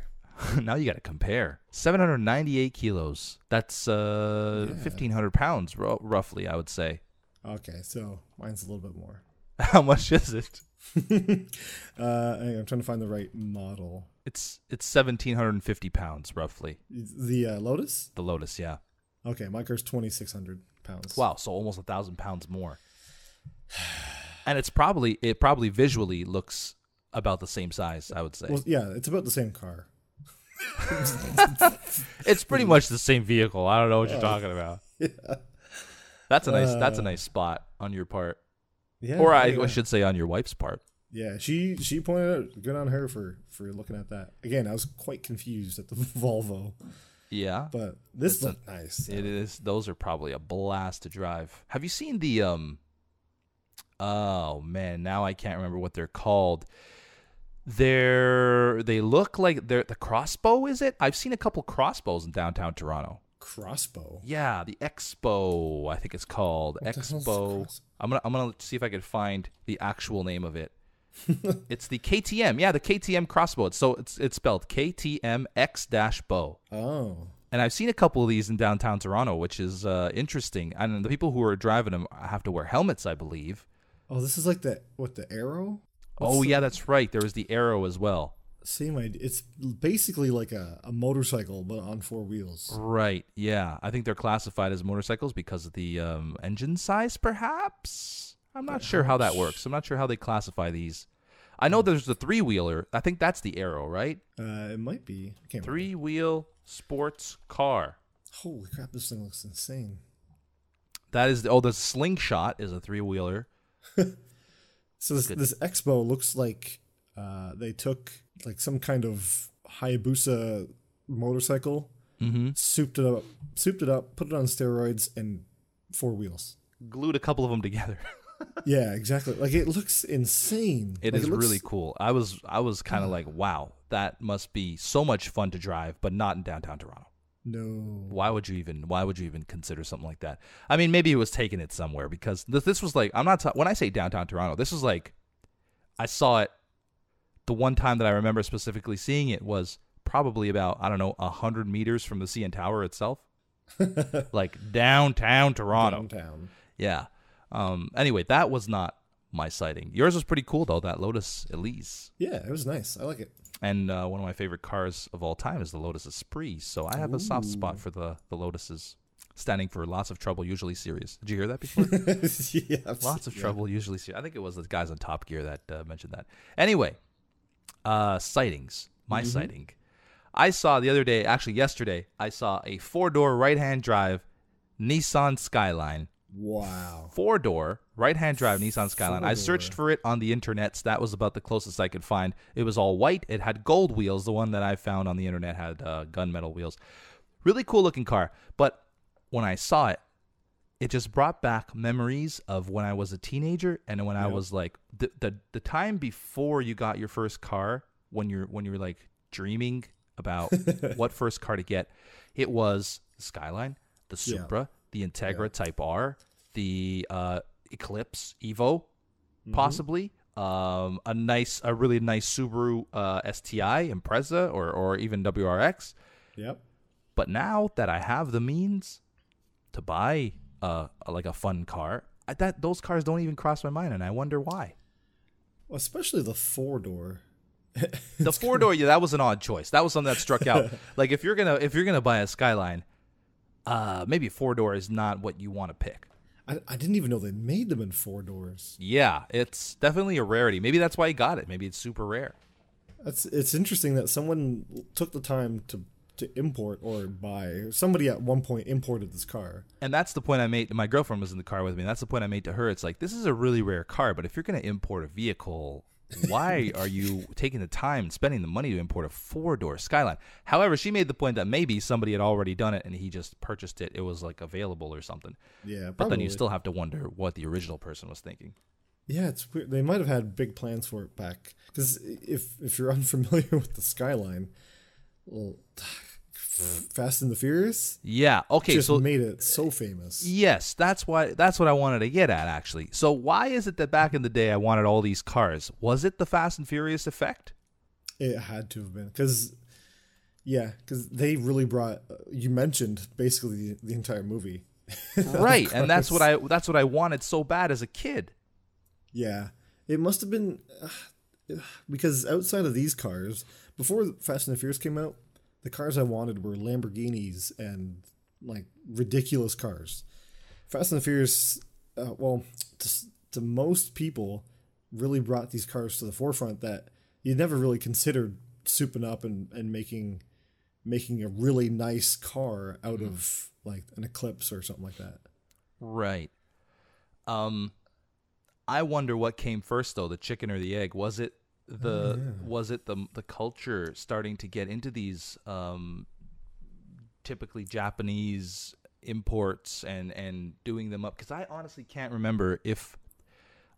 Now you got to compare. 798 kilos. That's 1,500 pounds, roughly, I would say. Okay, so mine's a little bit more. How much is it? I'm trying to find the right model. It's 1,750 pounds, roughly. The Lotus? The Lotus, yeah. Okay, my car's 2,600 pounds. Wow, so almost 1,000 pounds more. And it probably visually looks about the same size, I would say. Well, yeah, it's about the same car. It's pretty much the same vehicle. I don't know what you're talking about. Yeah. That's a nice spot on your part. Yeah. Or I should say on your wife's part. Yeah, she pointed out, good on her for looking at that. Again, I was quite confused at the Volvo. Yeah. But this looked nice. It is. Those are probably a blast to drive. Have you seen the oh man, now I can't remember what they're called. They look like they're the crossbow, is it? I've seen a couple crossbows in downtown Toronto. Crossbow? Yeah, the Expo, I think it's called. What Expo. I'm gonna see if I can find the actual name of it. It's the KTM. Yeah, the KTM crossbow. It's spelled KTM X-bow. Oh. And I've seen a couple of these in downtown Toronto, which is interesting. And the people who are driving them have to wear helmets, I believe. Oh, this is like the Arrow? Yeah, that's right. There was the Arrow as well. Same idea. It's basically like a motorcycle, but on 4 wheels. Right, yeah. I think they're classified as motorcycles because of the engine size, perhaps? I'm not sure how that works. I'm not sure how they classify these. I know there's the 3-wheeler. I think that's the Arrow, right? It might be. I can't remember. 3-wheel sports car. Holy crap, this thing looks insane. That is the Slingshot is a 3-wheeler. So this Expo looks like they took like some kind of Hayabusa motorcycle, souped it up, put it on steroids, and 4 wheels. Glued a couple of them together. Yeah, exactly. Like, it looks insane. It is really cool. I was kind of like, wow, that must be so much fun to drive, but not in downtown Toronto. No. Why would you even consider something like that? I mean, maybe it was taking it somewhere, because this was like, when I say downtown Toronto, this was like, I saw it, the one time that I remember specifically seeing it was probably about, 100 meters from the CN Tower itself. Like downtown Toronto. Downtown. Yeah. Anyway, that was not my sighting. Yours was pretty cool, though, that Lotus Elise. Yeah, it was nice. I like it. And one of my favorite cars of all time is the Lotus Esprit. So I have a soft spot for the Lotuses. Standing for lots of trouble, usually serious. Did you hear that before? Yeah, lots of trouble, usually serious. I think it was the guys on Top Gear that mentioned that. Anyway, sightings. My sighting. I saw the other day, actually yesterday, I saw a 4-door right-hand drive Nissan Skyline. Wow. 4-door right-hand drive Nissan Skyline. 4-door. I searched for it on the internet. So that was about the closest I could find. It was all white. It had gold wheels. The one that I found on the internet had gunmetal wheels. Really cool looking car. But when I saw it, it just brought back memories of when I was a teenager and when I was like the time before you got your first car, when you're like dreaming about what first car to get. It was the Skyline, the Supra, the Integra Type R, the Eclipse Evo, possibly a really nice Subaru STI Impreza or even WRX. Yep. But now that I have the means to buy like a fun car, those cars don't even cross my mind, and I wonder why. Well, especially the 4-door. The 4-door, yeah, that was an odd choice. That was something that struck out. Like, if you're gonna buy a Skyline, maybe a 4-door is not what you want to pick. I didn't even know they made them in 4 doors. Yeah, it's definitely a rarity. Maybe that's why he got it. Maybe it's super rare. It's interesting that someone took the time to import or buy. Somebody at one point imported this car. And that's the point I made. My girlfriend was in the car with me. And that's the point I made to her. It's like, this is a really rare car, but if you're going to import a vehicle, why are you taking the time, spending the money to import a 4-door Skyline? However, she made the point that maybe somebody had already done it and he just purchased it. It was like available or something. Yeah, probably. But then you still have to wonder what the original person was thinking. Yeah, it's weird. They might have had big plans for it back. Because if you're unfamiliar with the Skyline, well, Fast and the Furious, yeah, okay, just so made it so famous. Yes, that's what I wanted to get at, actually. So why is it that back in the day I wanted all these cars? Was it the Fast and Furious effect? It had to have been because they really brought. You mentioned basically the entire movie, right? And that's what I wanted so bad as a kid. Yeah, it must have been because outside of these cars, before Fast and the Furious came out, the cars I wanted were Lamborghinis and like ridiculous cars. Fast and the Furious, to most people, really brought these cars to the forefront that you never really considered souping up and making a really nice car out of like an Eclipse or something like that. Right. I wonder what came first though, the chicken or the egg. Was it the culture starting to get into these typically Japanese imports and doing them up? Because I honestly can't remember if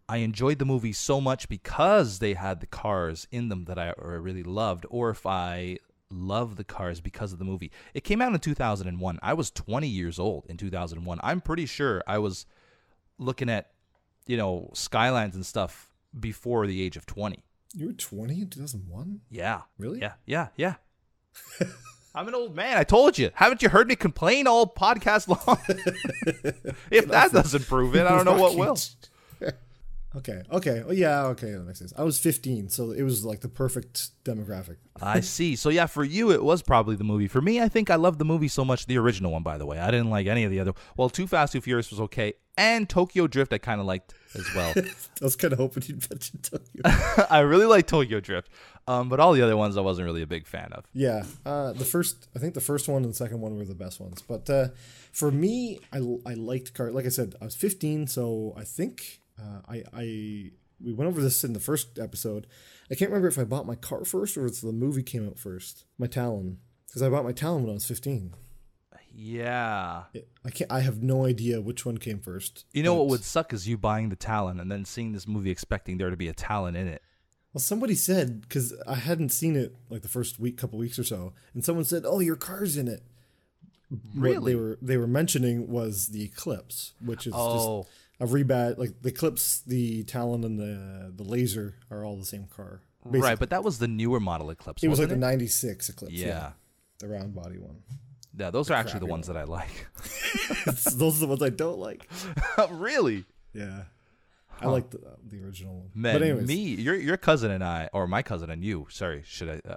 I enjoyed the movie so much because they had the cars in them that I really loved, or if I loved the cars because of the movie. It came out in 2001. I was 20 years old in 2001. I'm pretty sure I was looking at, Skylines and stuff before the age of 20. You were 20 in 2001? Yeah. Really? Yeah. I'm an old man. I told you. Haven't you heard me complain all podcast long? If that doesn't prove it, I don't know what will. Okay. Oh, yeah, okay. That makes sense. I was 15, so it was like the perfect demographic. I see. So, yeah, for you, it was probably the movie. For me, I think I loved the movie so much, the original one, by the way. I didn't like any of the other. Well, Too Fast, Too Furious was okay. And Tokyo Drift, I kind of liked as well. I was kind of hoping you'd mention Tokyo. I really like Tokyo Drift. But all the other ones I wasn't really a big fan of. Yeah. I think the first one and the second one were the best ones. But for me, I liked cars. Like I said, I was 15, so I think we went over this in the first episode. I can't remember if I bought my car first or if the movie came out first. My Talon. Because I bought my Talon when I was 15. Yeah. I have no idea which one came first. You know what would suck is you buying the Talon and then seeing this movie expecting there to be a Talon in it. Well, somebody said, because I hadn't seen it like the first couple weeks or so, and someone said, "Oh, your car's in it." Really? What they were mentioning was the Eclipse, which is just a rebadge. Like the Eclipse, the Talon, and the Laser are all the same car. Basically. Right, but that was the newer model Eclipse. It was like wasn't the '96 Eclipse. Yeah, the round body one. Yeah, those are actually the ones that I like. Those are the ones I don't like. Really? Yeah. I like the original one. Man, but anyways. your cousin and I, or my cousin and you, sorry,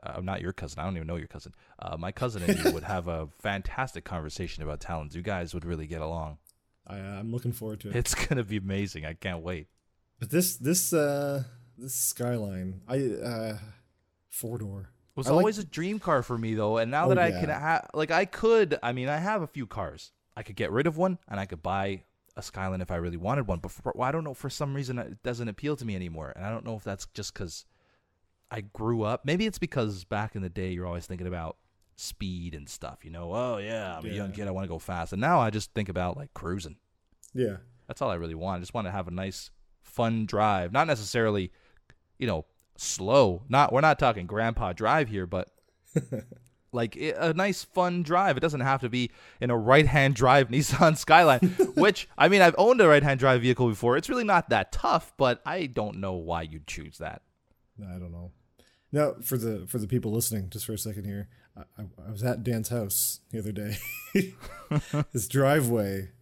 I'm not your cousin. I don't even know your cousin. My cousin and you would have a fantastic conversation about Talons. You guys would really get along. I'm looking forward to it. It's going to be amazing. I can't wait. But this Skyline, 4-door. It was always a dream car for me, though. And now that I can I have a few cars. I could get rid of one and I could buy a Skyline if I really wanted one. But I don't know, for some reason, it doesn't appeal to me anymore. And I don't know if that's just because I grew up. Maybe it's because back in the day, you're always thinking about speed and stuff. Oh, yeah, I'm a young kid. I want to go fast. And now I just think about, like, cruising. Yeah. That's all I really want. I just want to have a nice, fun drive. Not necessarily, slow. We're not talking grandpa drive here, but like a nice fun drive. It doesn't have to be in a right-hand drive Nissan Skyline, which I've owned a right-hand drive vehicle before. It's really not that tough, but I don't know why you'd choose that. I don't know. Now, for the people listening, just for a second here, I was at Dan's house the other day. His driveway.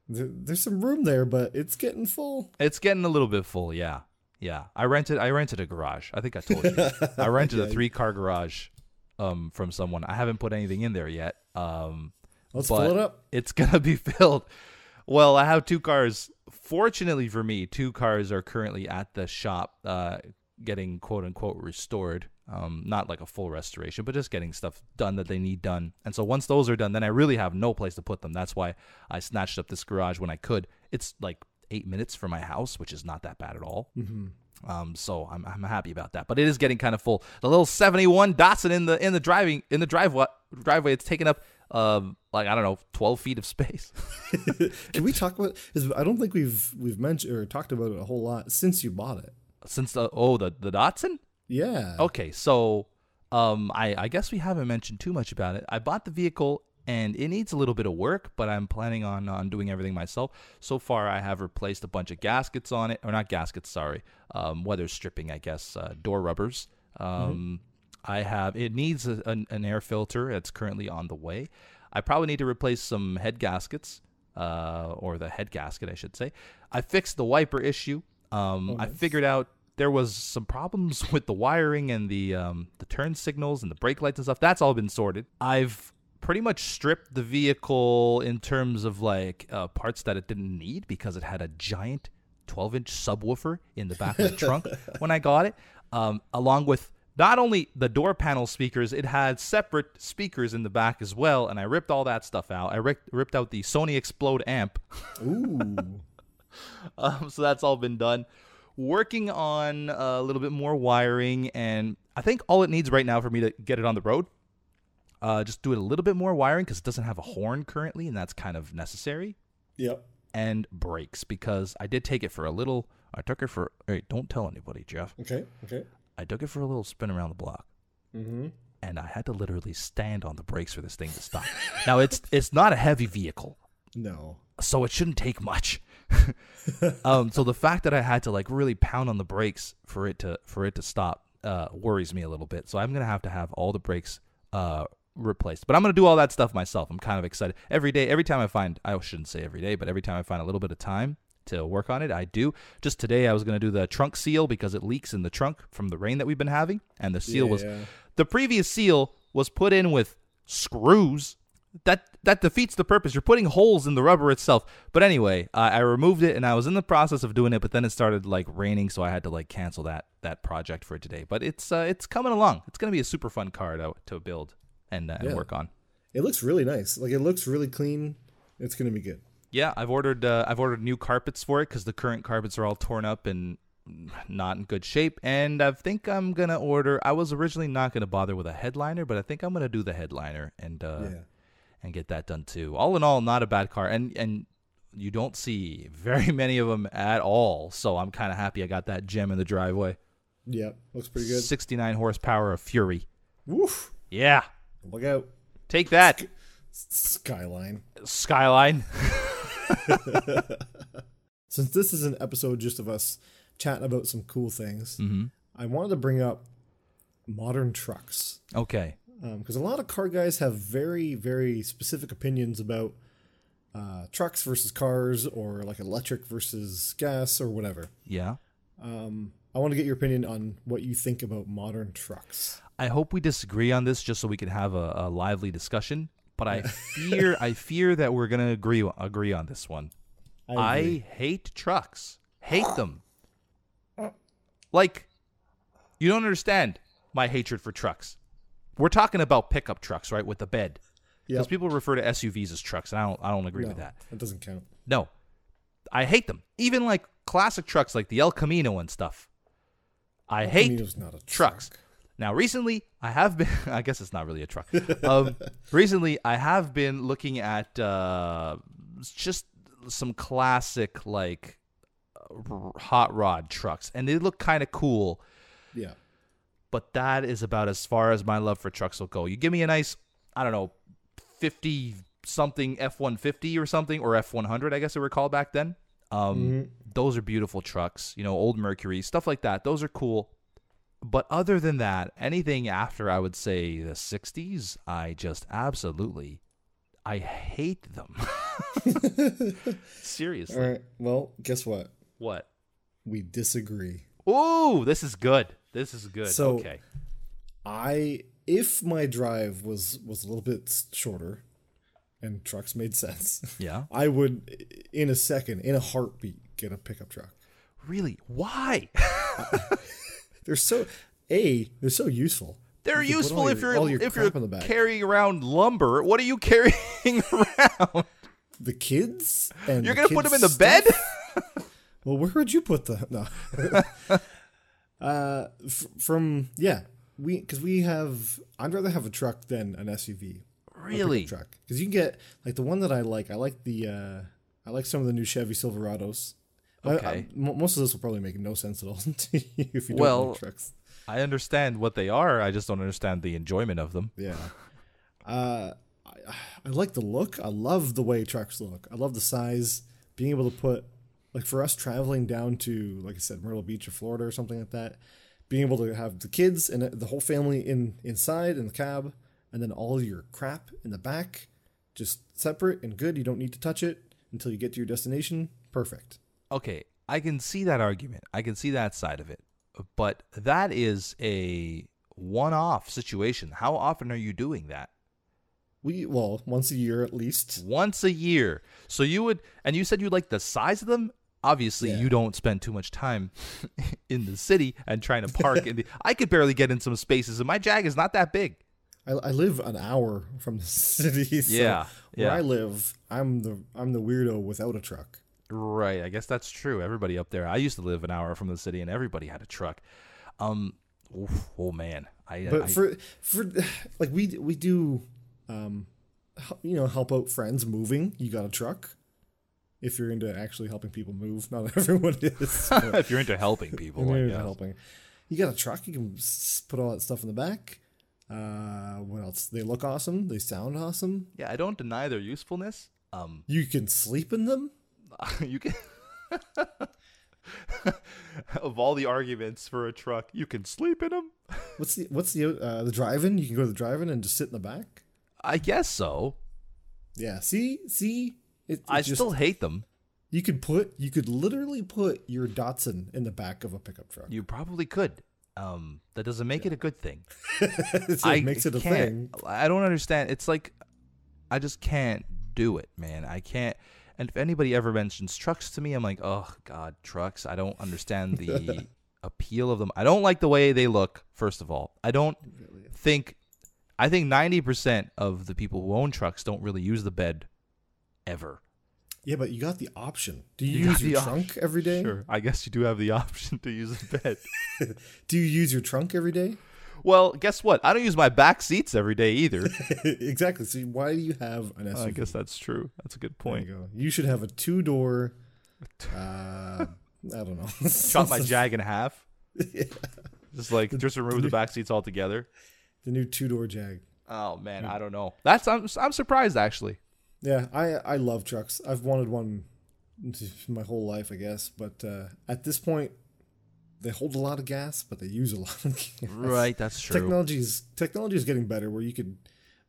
There's some room there, but it's getting full. It's getting a little bit full, yeah. Yeah, I rented a garage. I think I told you. I rented a 3-car garage from someone. I haven't put anything in there yet. Let's fill it up. It's going to be filled. Well, I have two cars. Fortunately for me, two cars are currently at the shop getting quote-unquote restored. Not like a full restoration, but just getting stuff done that they need done. And so once those are done, then I really have no place to put them. That's why I snatched up this garage when I could. It's like 8 minutes from my house, which is not that bad at all. Mm-hmm. So I'm happy about that. But it is getting kind of full. The little 71 Datsun in the driveway, it's taking up like, I don't know, 12 feet of space. Can we talk about? I don't think we've mentioned or talked about it a whole lot since you bought it. Since the Datsun? Yeah. Okay, so I guess we haven't mentioned too much about it. I bought the vehicle and it needs a little bit of work, but I'm planning on doing everything myself. So far, I have replaced a bunch of gaskets on it, or not gaskets, sorry, weather stripping, I guess, door rubbers. It needs an air filter. It's currently on the way. I probably need to replace some head gaskets, or the head gasket, I should say. I fixed the wiper issue. I figured out there was some problems with the wiring and the turn signals and the brake lights and stuff. That's all been sorted. I've pretty much stripped the vehicle in terms of like parts that it didn't need because it had a giant 12-inch subwoofer in the back of the trunk when I got it, along with not only the door panel speakers, it had separate speakers in the back as well, and I ripped all that stuff out. I ripped out the Sony Explode amp. Ooh. So that's all been done. Working on a little bit more wiring, and I think all it needs right now for me to get it on the road, just do it a little bit more wiring because it doesn't have a horn currently, and that's kind of necessary. Yep. And brakes, because I did take it for a little. I took it for. Hey, don't tell anybody, Jeff. Okay. I took it for a little spin around the block, and I had to literally stand on the brakes for this thing to stop. Now it's not a heavy vehicle, no, so it shouldn't take much. So the fact that I had to like really pound on the brakes for it to stop worries me a little bit. So I'm gonna have to have all the brakes replaced. But I'm gonna do all that stuff myself. I'm kind of excited. Every time I shouldn't say every day, but every time I find a little bit of time to work on it, I do. Just today I was gonna do the trunk seal because it leaks in the trunk from the rain that we've been having, and the seal the previous seal was put in with screws. That defeats the purpose. You're putting holes in the rubber itself. But anyway, I removed it, and I was in the process of doing it, but then it started like raining, so I had to like cancel that project for today. But it's coming along. It's gonna be a super fun car to build and work on. It looks really nice. Like, it looks really clean. It's gonna be good. Yeah, I've ordered new carpets for it because the current carpets are all torn up and not in good shape. And I think I'm gonna order. I was originally not gonna bother with a headliner, but I think I'm gonna do the headliner and get that done too. All in all, not a bad car, and you don't see very many of them at all. So I'm kind of happy I got that gem in the driveway. Yeah, looks pretty good. 69 horsepower of Fury. Woof. Yeah. Look out. Take that. Skyline. Since this is an episode just of us chatting about some cool things, I wanted to bring up modern trucks. Okay. Because a lot of car guys have very, very specific opinions about trucks versus cars, or like electric versus gas or whatever. Yeah. I want to get your opinion on what you think about modern trucks. I hope we disagree on this just so we can have a lively discussion. But I fear that we're gonna agree on this one. I hate trucks. Hate them. Like, you don't understand my hatred for trucks. We're talking about pickup trucks, right, with the bed. Because people refer to SUVs as trucks, and I don't agree with that. That doesn't count. No. I hate them. Even like classic trucks like the El Camino and stuff. I hate not a trucks. Truck. Now, recently, I have been... I guess it's not really a truck. Recently, I have been looking at just some classic, like, hot rod trucks. And they look kind of cool. Yeah. But that is about as far as my love for trucks will go. You give me a nice, I don't know, 50-something F-150 or something, or F-100, I guess they were called back then. Those are beautiful trucks. You know, old Mercury, stuff like that. Those are cool. But other than that, anything after, I would say, the 60s, I just absolutely, I hate them. Seriously. All right. Well, guess what? What? We disagree. Ooh, this is good. This is good. So, okay. If my drive was a little bit shorter, and trucks made sense, Yeah. I would, in a second, in a heartbeat, get a pickup truck. Really? Why? They're so they're so useful. They're You can put useful all if your- you're all your crap in the back. carrying around lumber. What are you carrying around? The kids and You're the gonna put them in kids' the bed? stuff? Well, where would you put the no? Because we have. I'd rather have a truck than an SUV. Really? Truck, because you can get like the one that I like. I like the. I like some of the new Chevy Silverados. Okay. Most of this will probably make no sense at all to you if you don't Well, like trucks. I understand what they are. I just don't understand the enjoyment of them. Yeah. I like the look. I love the way trucks look. I love the size. Being able to put, like for us traveling down to, like I said, Myrtle Beach or Florida or something like that, being able to have the kids and the whole family inside in the cab, and then all your crap in the back, just separate and good. You don't need to touch it until you get to your destination. Perfect. Okay, I can see that argument. I can see that side of it. But that is a one-off situation. How often are you doing that? Once a year at least. Once a year. So you would, and you said you like the size of them. Obviously, Yeah. you don't spend too much time in the city and trying to park. I could barely get in some spaces, and my Jag is not that big. I live an hour from the city. So Yeah, where yeah. I live, I'm the weirdo without a truck. Right, I guess that's true. Everybody up there. I used to live an hour from the city, and everybody had a truck. Oh man, But for like we do, help out friends moving. You got a truck. If you're into actually helping people move, not everyone is. But if you're into helping people, if you're I into guess. helping, you got a truck. You can put all that stuff in the back. What else? They look awesome. They sound awesome. Yeah, I don't deny their usefulness. You can sleep in them. You can. Of all the arguments for a truck, you can sleep in them. What's the drive-in? You can go to the drive-in and just sit in the back. I guess so. Yeah. See. I still hate them. You could literally put your Datsun in the back of a pickup truck. You probably could. That doesn't make it a good thing. It makes it a thing. I don't understand. It's like I just can't do it, man. I can't. And if anybody ever mentions trucks to me, I'm like, oh God, trucks. I don't understand the appeal of them. I don't like the way they look. First of all, I think 90% of the people who own trucks don't really use the bed ever. Yeah, but you got the option. Do you use your trunk every day? Sure. I guess you do have the option to use the bed. Do you use your trunk every day? Well, guess what? I don't use my back seats every day either. Exactly. So why do you have an SUV? I guess that's true. That's a good point. There you go. You should have a 2-door. I don't know. Chop my Jag in half. Yeah. Just remove the back seats altogether. The new 2-door Jag. Oh man, I don't know. I'm surprised actually. Yeah, I love trucks. I've wanted one my whole life, I guess. But at this point, they hold a lot of gas, but they use a lot of gas. Right, that's true. Technology is getting better, where you could,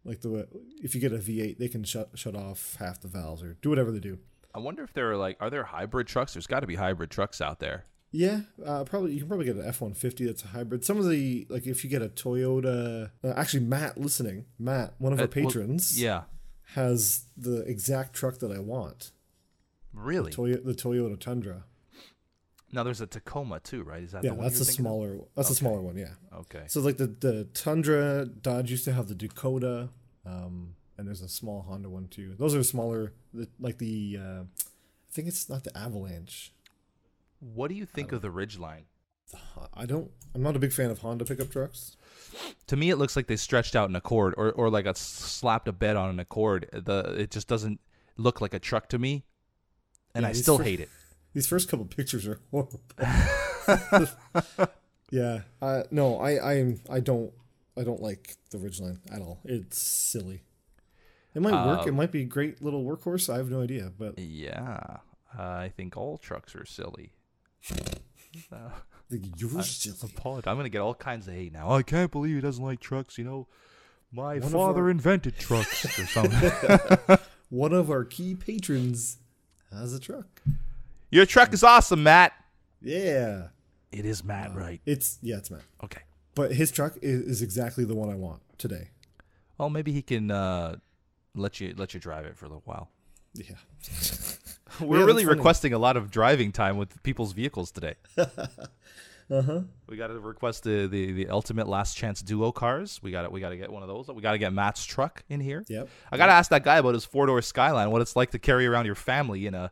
if you get a V8, they can shut off half the valves or do whatever they do. I wonder if are there hybrid trucks? There's got to be hybrid trucks out there. Yeah, probably you can probably get an F-150 that's a hybrid. Some of the if you get a Toyota, actually Matt, one of our patrons, yeah, has the exact truck that I want. Really? The Toyota Tundra. Now there's a Tacoma too, right? Is that yeah? the one That's a smaller. That's a smaller one. Yeah. Okay. So the Tundra, Dodge used to have the Dakota, and there's a small Honda one too. Those are smaller. I think it's not the Avalanche. What do you think of the Ridgeline? I'm not a big fan of Honda pickup trucks. To me, it looks like they stretched out an Accord, or like slapped a bed on an Accord. It just doesn't look like a truck to me, and I still hate it. These first couple pictures are horrible. Yeah, no, I don't like the Ridgeline at all. It's silly. It might work. It might be a great little workhorse. I have no idea, but yeah, I think all trucks are silly. You're silly. I'm gonna get all kinds of hate now. I can't believe he doesn't like trucks. My father invented trucks or something. One of our key patrons has a truck. Your truck is awesome, Matt. Yeah. It is Matt, right? It's Matt. Okay. But his truck is exactly the one I want today. Well, maybe he can let you drive it for a little while. Yeah. We're really requesting a lot of driving time with people's vehicles today. Uh-huh. We got to request the ultimate last chance duo cars. We got to get one of those. We got to get Matt's truck in here. Yep. I got to ask that guy about his 4-door Skyline, what it's like to carry around your family in a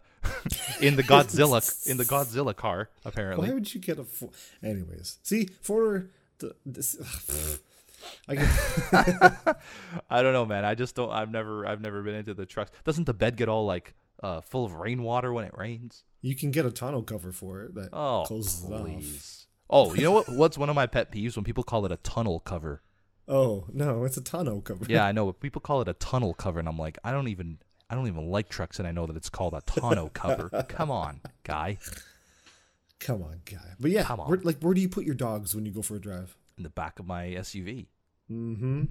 in the Godzilla car. Apparently. Why would you get a anyways? See, 4-door. I don't know, man. I just don't. I've never been into the trucks. Doesn't the bed get all like full of rainwater when it rains? You can get a tonneau cover for it that closes it off. Oh, you know what? What's one of my pet peeves when people call it a tunnel cover? Oh no, it's a tonneau cover. Yeah, I know, but people call it a tunnel cover, and I'm like, I don't even like trucks, and I know that it's called a tonneau cover. Come on, guy. Come on, guy. But yeah, where do you put your dogs when you go for a drive? In the back of my SUV. Mm-hmm.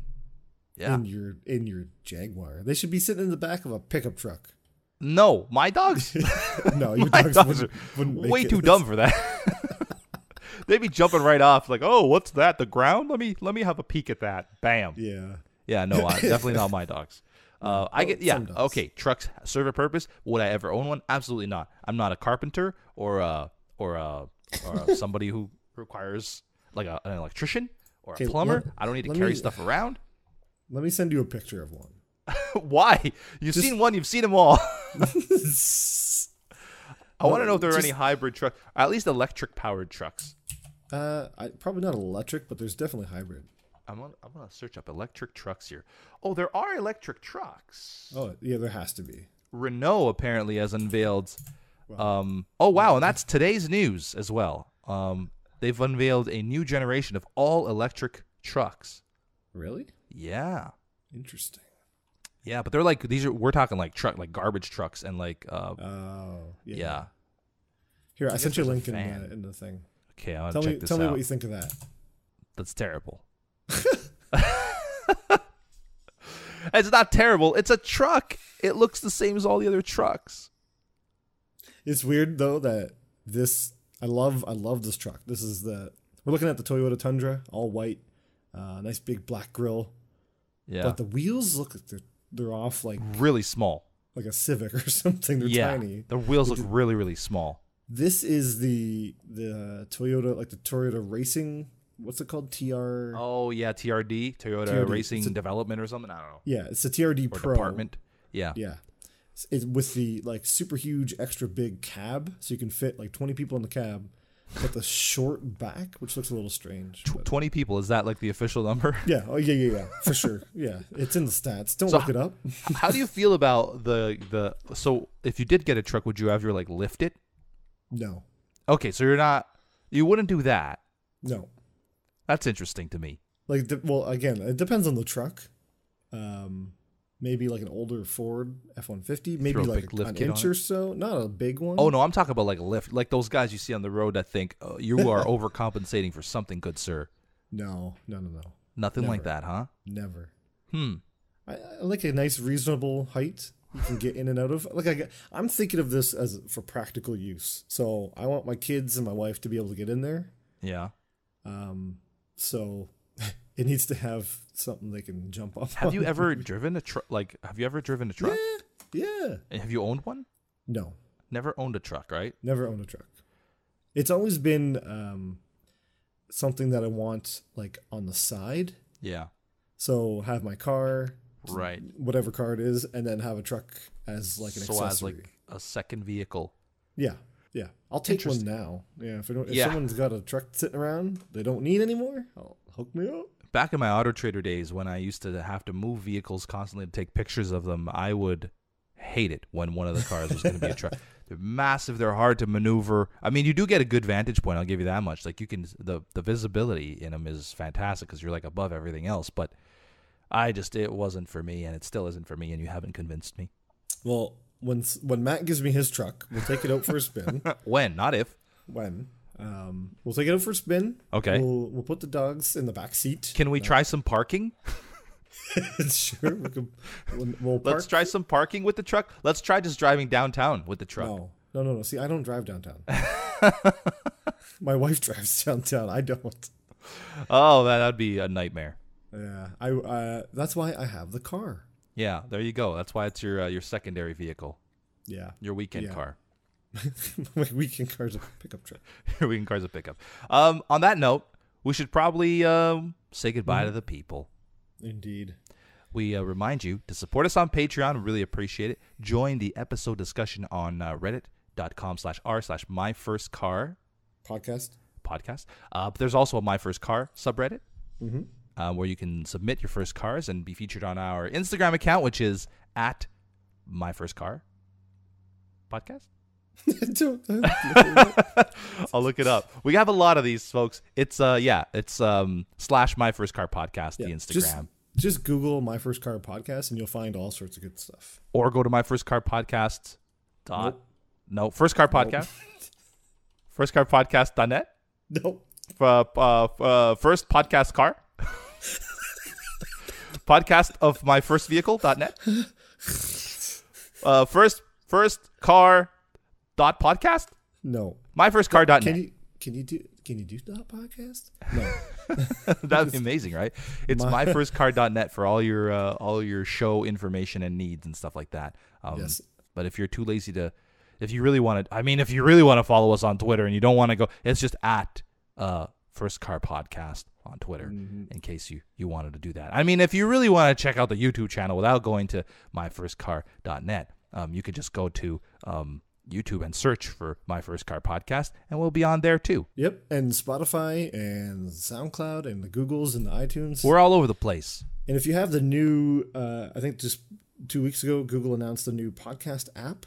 Yeah. In your Jaguar. They should be sitting in the back of a pickup truck. No, my dogs. No, your my dogs wouldn't make way it. too dumb for that. They'd be jumping right off, like, oh, what's that? The ground? Let me have a peek at that. Bam. Yeah. Yeah. No, definitely not my dogs. Okay. Trucks serve a purpose. Would I ever own one? Absolutely not. I'm not a carpenter or somebody who requires like an electrician or a plumber. I don't need to carry stuff around. Let me send you a picture of one. Why? You've seen one. You've seen them all. I want to know if there are any hybrid trucks, at least electric powered trucks. Probably not electric, but there's definitely hybrid. I'm gonna search up electric trucks here. Oh, there are electric trucks. Oh yeah, there has to be. Renault apparently has unveiled. Wow. Oh wow, and that's today's news as well. They've unveiled a new generation of all electric trucks. Really? Yeah. Interesting. Yeah, but they're like we're talking like garbage trucks and like yeah. Here, I sent you a link in the thing. Okay, I'll check this out. Tell me what you think of that. That's terrible. It's not terrible. It's a truck. It looks the same as all the other trucks. It's weird though that I love this truck. We're looking at the Toyota Tundra, all white, nice big black grille. Yeah. But the wheels look like they're off like really small. Like a Civic or something. They're tiny. The wheels look really, really small. This is the Toyota, like the Toyota Racing. What's it called? TR. Oh yeah, TRD, Toyota Racing Development or something. I don't know. Yeah, it's a TRD or Pro department. Yeah. Yeah. It's with the like super huge, extra big cab, so you can fit like 20 people in the cab. But the short back, which looks a little strange. 20 people, is that like the official number? Yeah. Oh yeah, for sure. Yeah, it's in the stats. Don't look it up. How do you feel about so if you did get a truck, would you ever like lift it? No. Okay, so you wouldn't do that. No. That's interesting to me. Like, well, again, it depends on the truck. Maybe like an older Ford F-150, maybe like an inch or so. Not a big one. Oh no, I'm talking about like a lift, like those guys you see on the road that think you are overcompensating for something, good sir. No. Nothing Never. like that, huh? Never. I like a nice, reasonable height you can get in and out of. Like I'm thinking of this as for practical use. So I want my kids and my wife to be able to get in there. Yeah. So it needs to have something they can jump off. Have you ever driven a truck? Have you ever driven a truck? Yeah. Have you owned one? No. Never owned a truck, right? Never owned a truck. It's always been something that I want like on the side. Yeah. So have my car, right? Whatever car it is, and then have a truck as like an accessory. As like a second vehicle. Yeah. I'll take one now. Yeah. If someone's got a truck sitting around they don't need anymore, I'll hook me up. Back in my Auto Trader days, when I used to have to move vehicles constantly to take pictures of them, I would hate it when one of the cars was going to be a truck. They're massive. They're hard to maneuver. I mean, you do get a good vantage point. I'll give you that much. Like the visibility in them is fantastic because you're like above everything else. But it wasn't for me, and it still isn't for me. And you haven't convinced me. Well, when Matt gives me his truck, we'll take it out for a spin. When, not if. When. We'll take it out for a spin. Okay. We'll put the dogs in the back seat. Can we try some parking? Sure. We'll park. Let's try some parking with the truck. Let's try just driving downtown with the truck. No. See, I don't drive downtown. My wife drives downtown. I don't. Oh, that'd be a nightmare. Yeah. That's why I have the car. Yeah, there you go. That's why it's your secondary vehicle, Yeah. your weekend Yeah. car. My weekend car's a pickup truck. Your weekend car's a pickup. On that note, we should probably say goodbye to the people. Indeed. We remind you to support us on Patreon. We really appreciate it. Join the episode discussion on reddit.com/r/myfirstcar Podcast. But there's also a My First Car subreddit Mm-hmm. where you can submit your first cars and be featured on our Instagram account, which is at My First Car Podcast. I'll look it up. We have a lot of these, folks. It's it's /My First Car Podcast, the Instagram. Just Google My First Car Podcast and you'll find all sorts of good stuff. Or go to My First Car Podcast. First Car Podcast. Firstcarpodcast.net. Nope. First podcast car. Podcast of my first vehicle.net. First car dot podcast. No. Myfirstcar.net. Can you do that podcast? No. That'd be amazing, right? It's myfirstcar.net for all your show information and needs and stuff like that. Yes. But if you're too lazy to, if you really want to follow us on Twitter and you don't want to go, it's just at First Car Podcast on Twitter, in case you wanted to do that. I mean, if you really want to check out the YouTube channel without going to myfirstcar.net, you could just go to YouTube and search for My First Car Podcast, and we'll be on there too. Yep, and Spotify and SoundCloud and the Googles and the iTunes. We're all over the place. And if you have the new, I think just 2 weeks ago, Google announced the new podcast app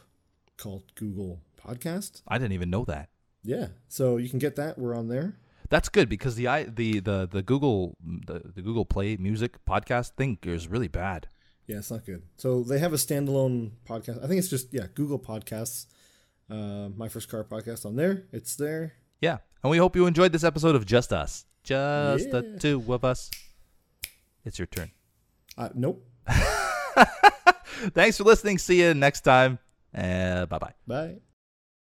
called Google Podcast. I didn't even know that. Yeah, so you can get that. We're on there. That's good because the Google Play Music podcast thing is really bad. Yeah, it's not good. So they have a standalone podcast. I think it's just Google Podcasts. My First Car Podcast on there. It's there. Yeah, and we hope you enjoyed this episode of Just Us, the two of us. It's your turn. Nope. Thanks for listening. See you next time. Bye-bye. Bye.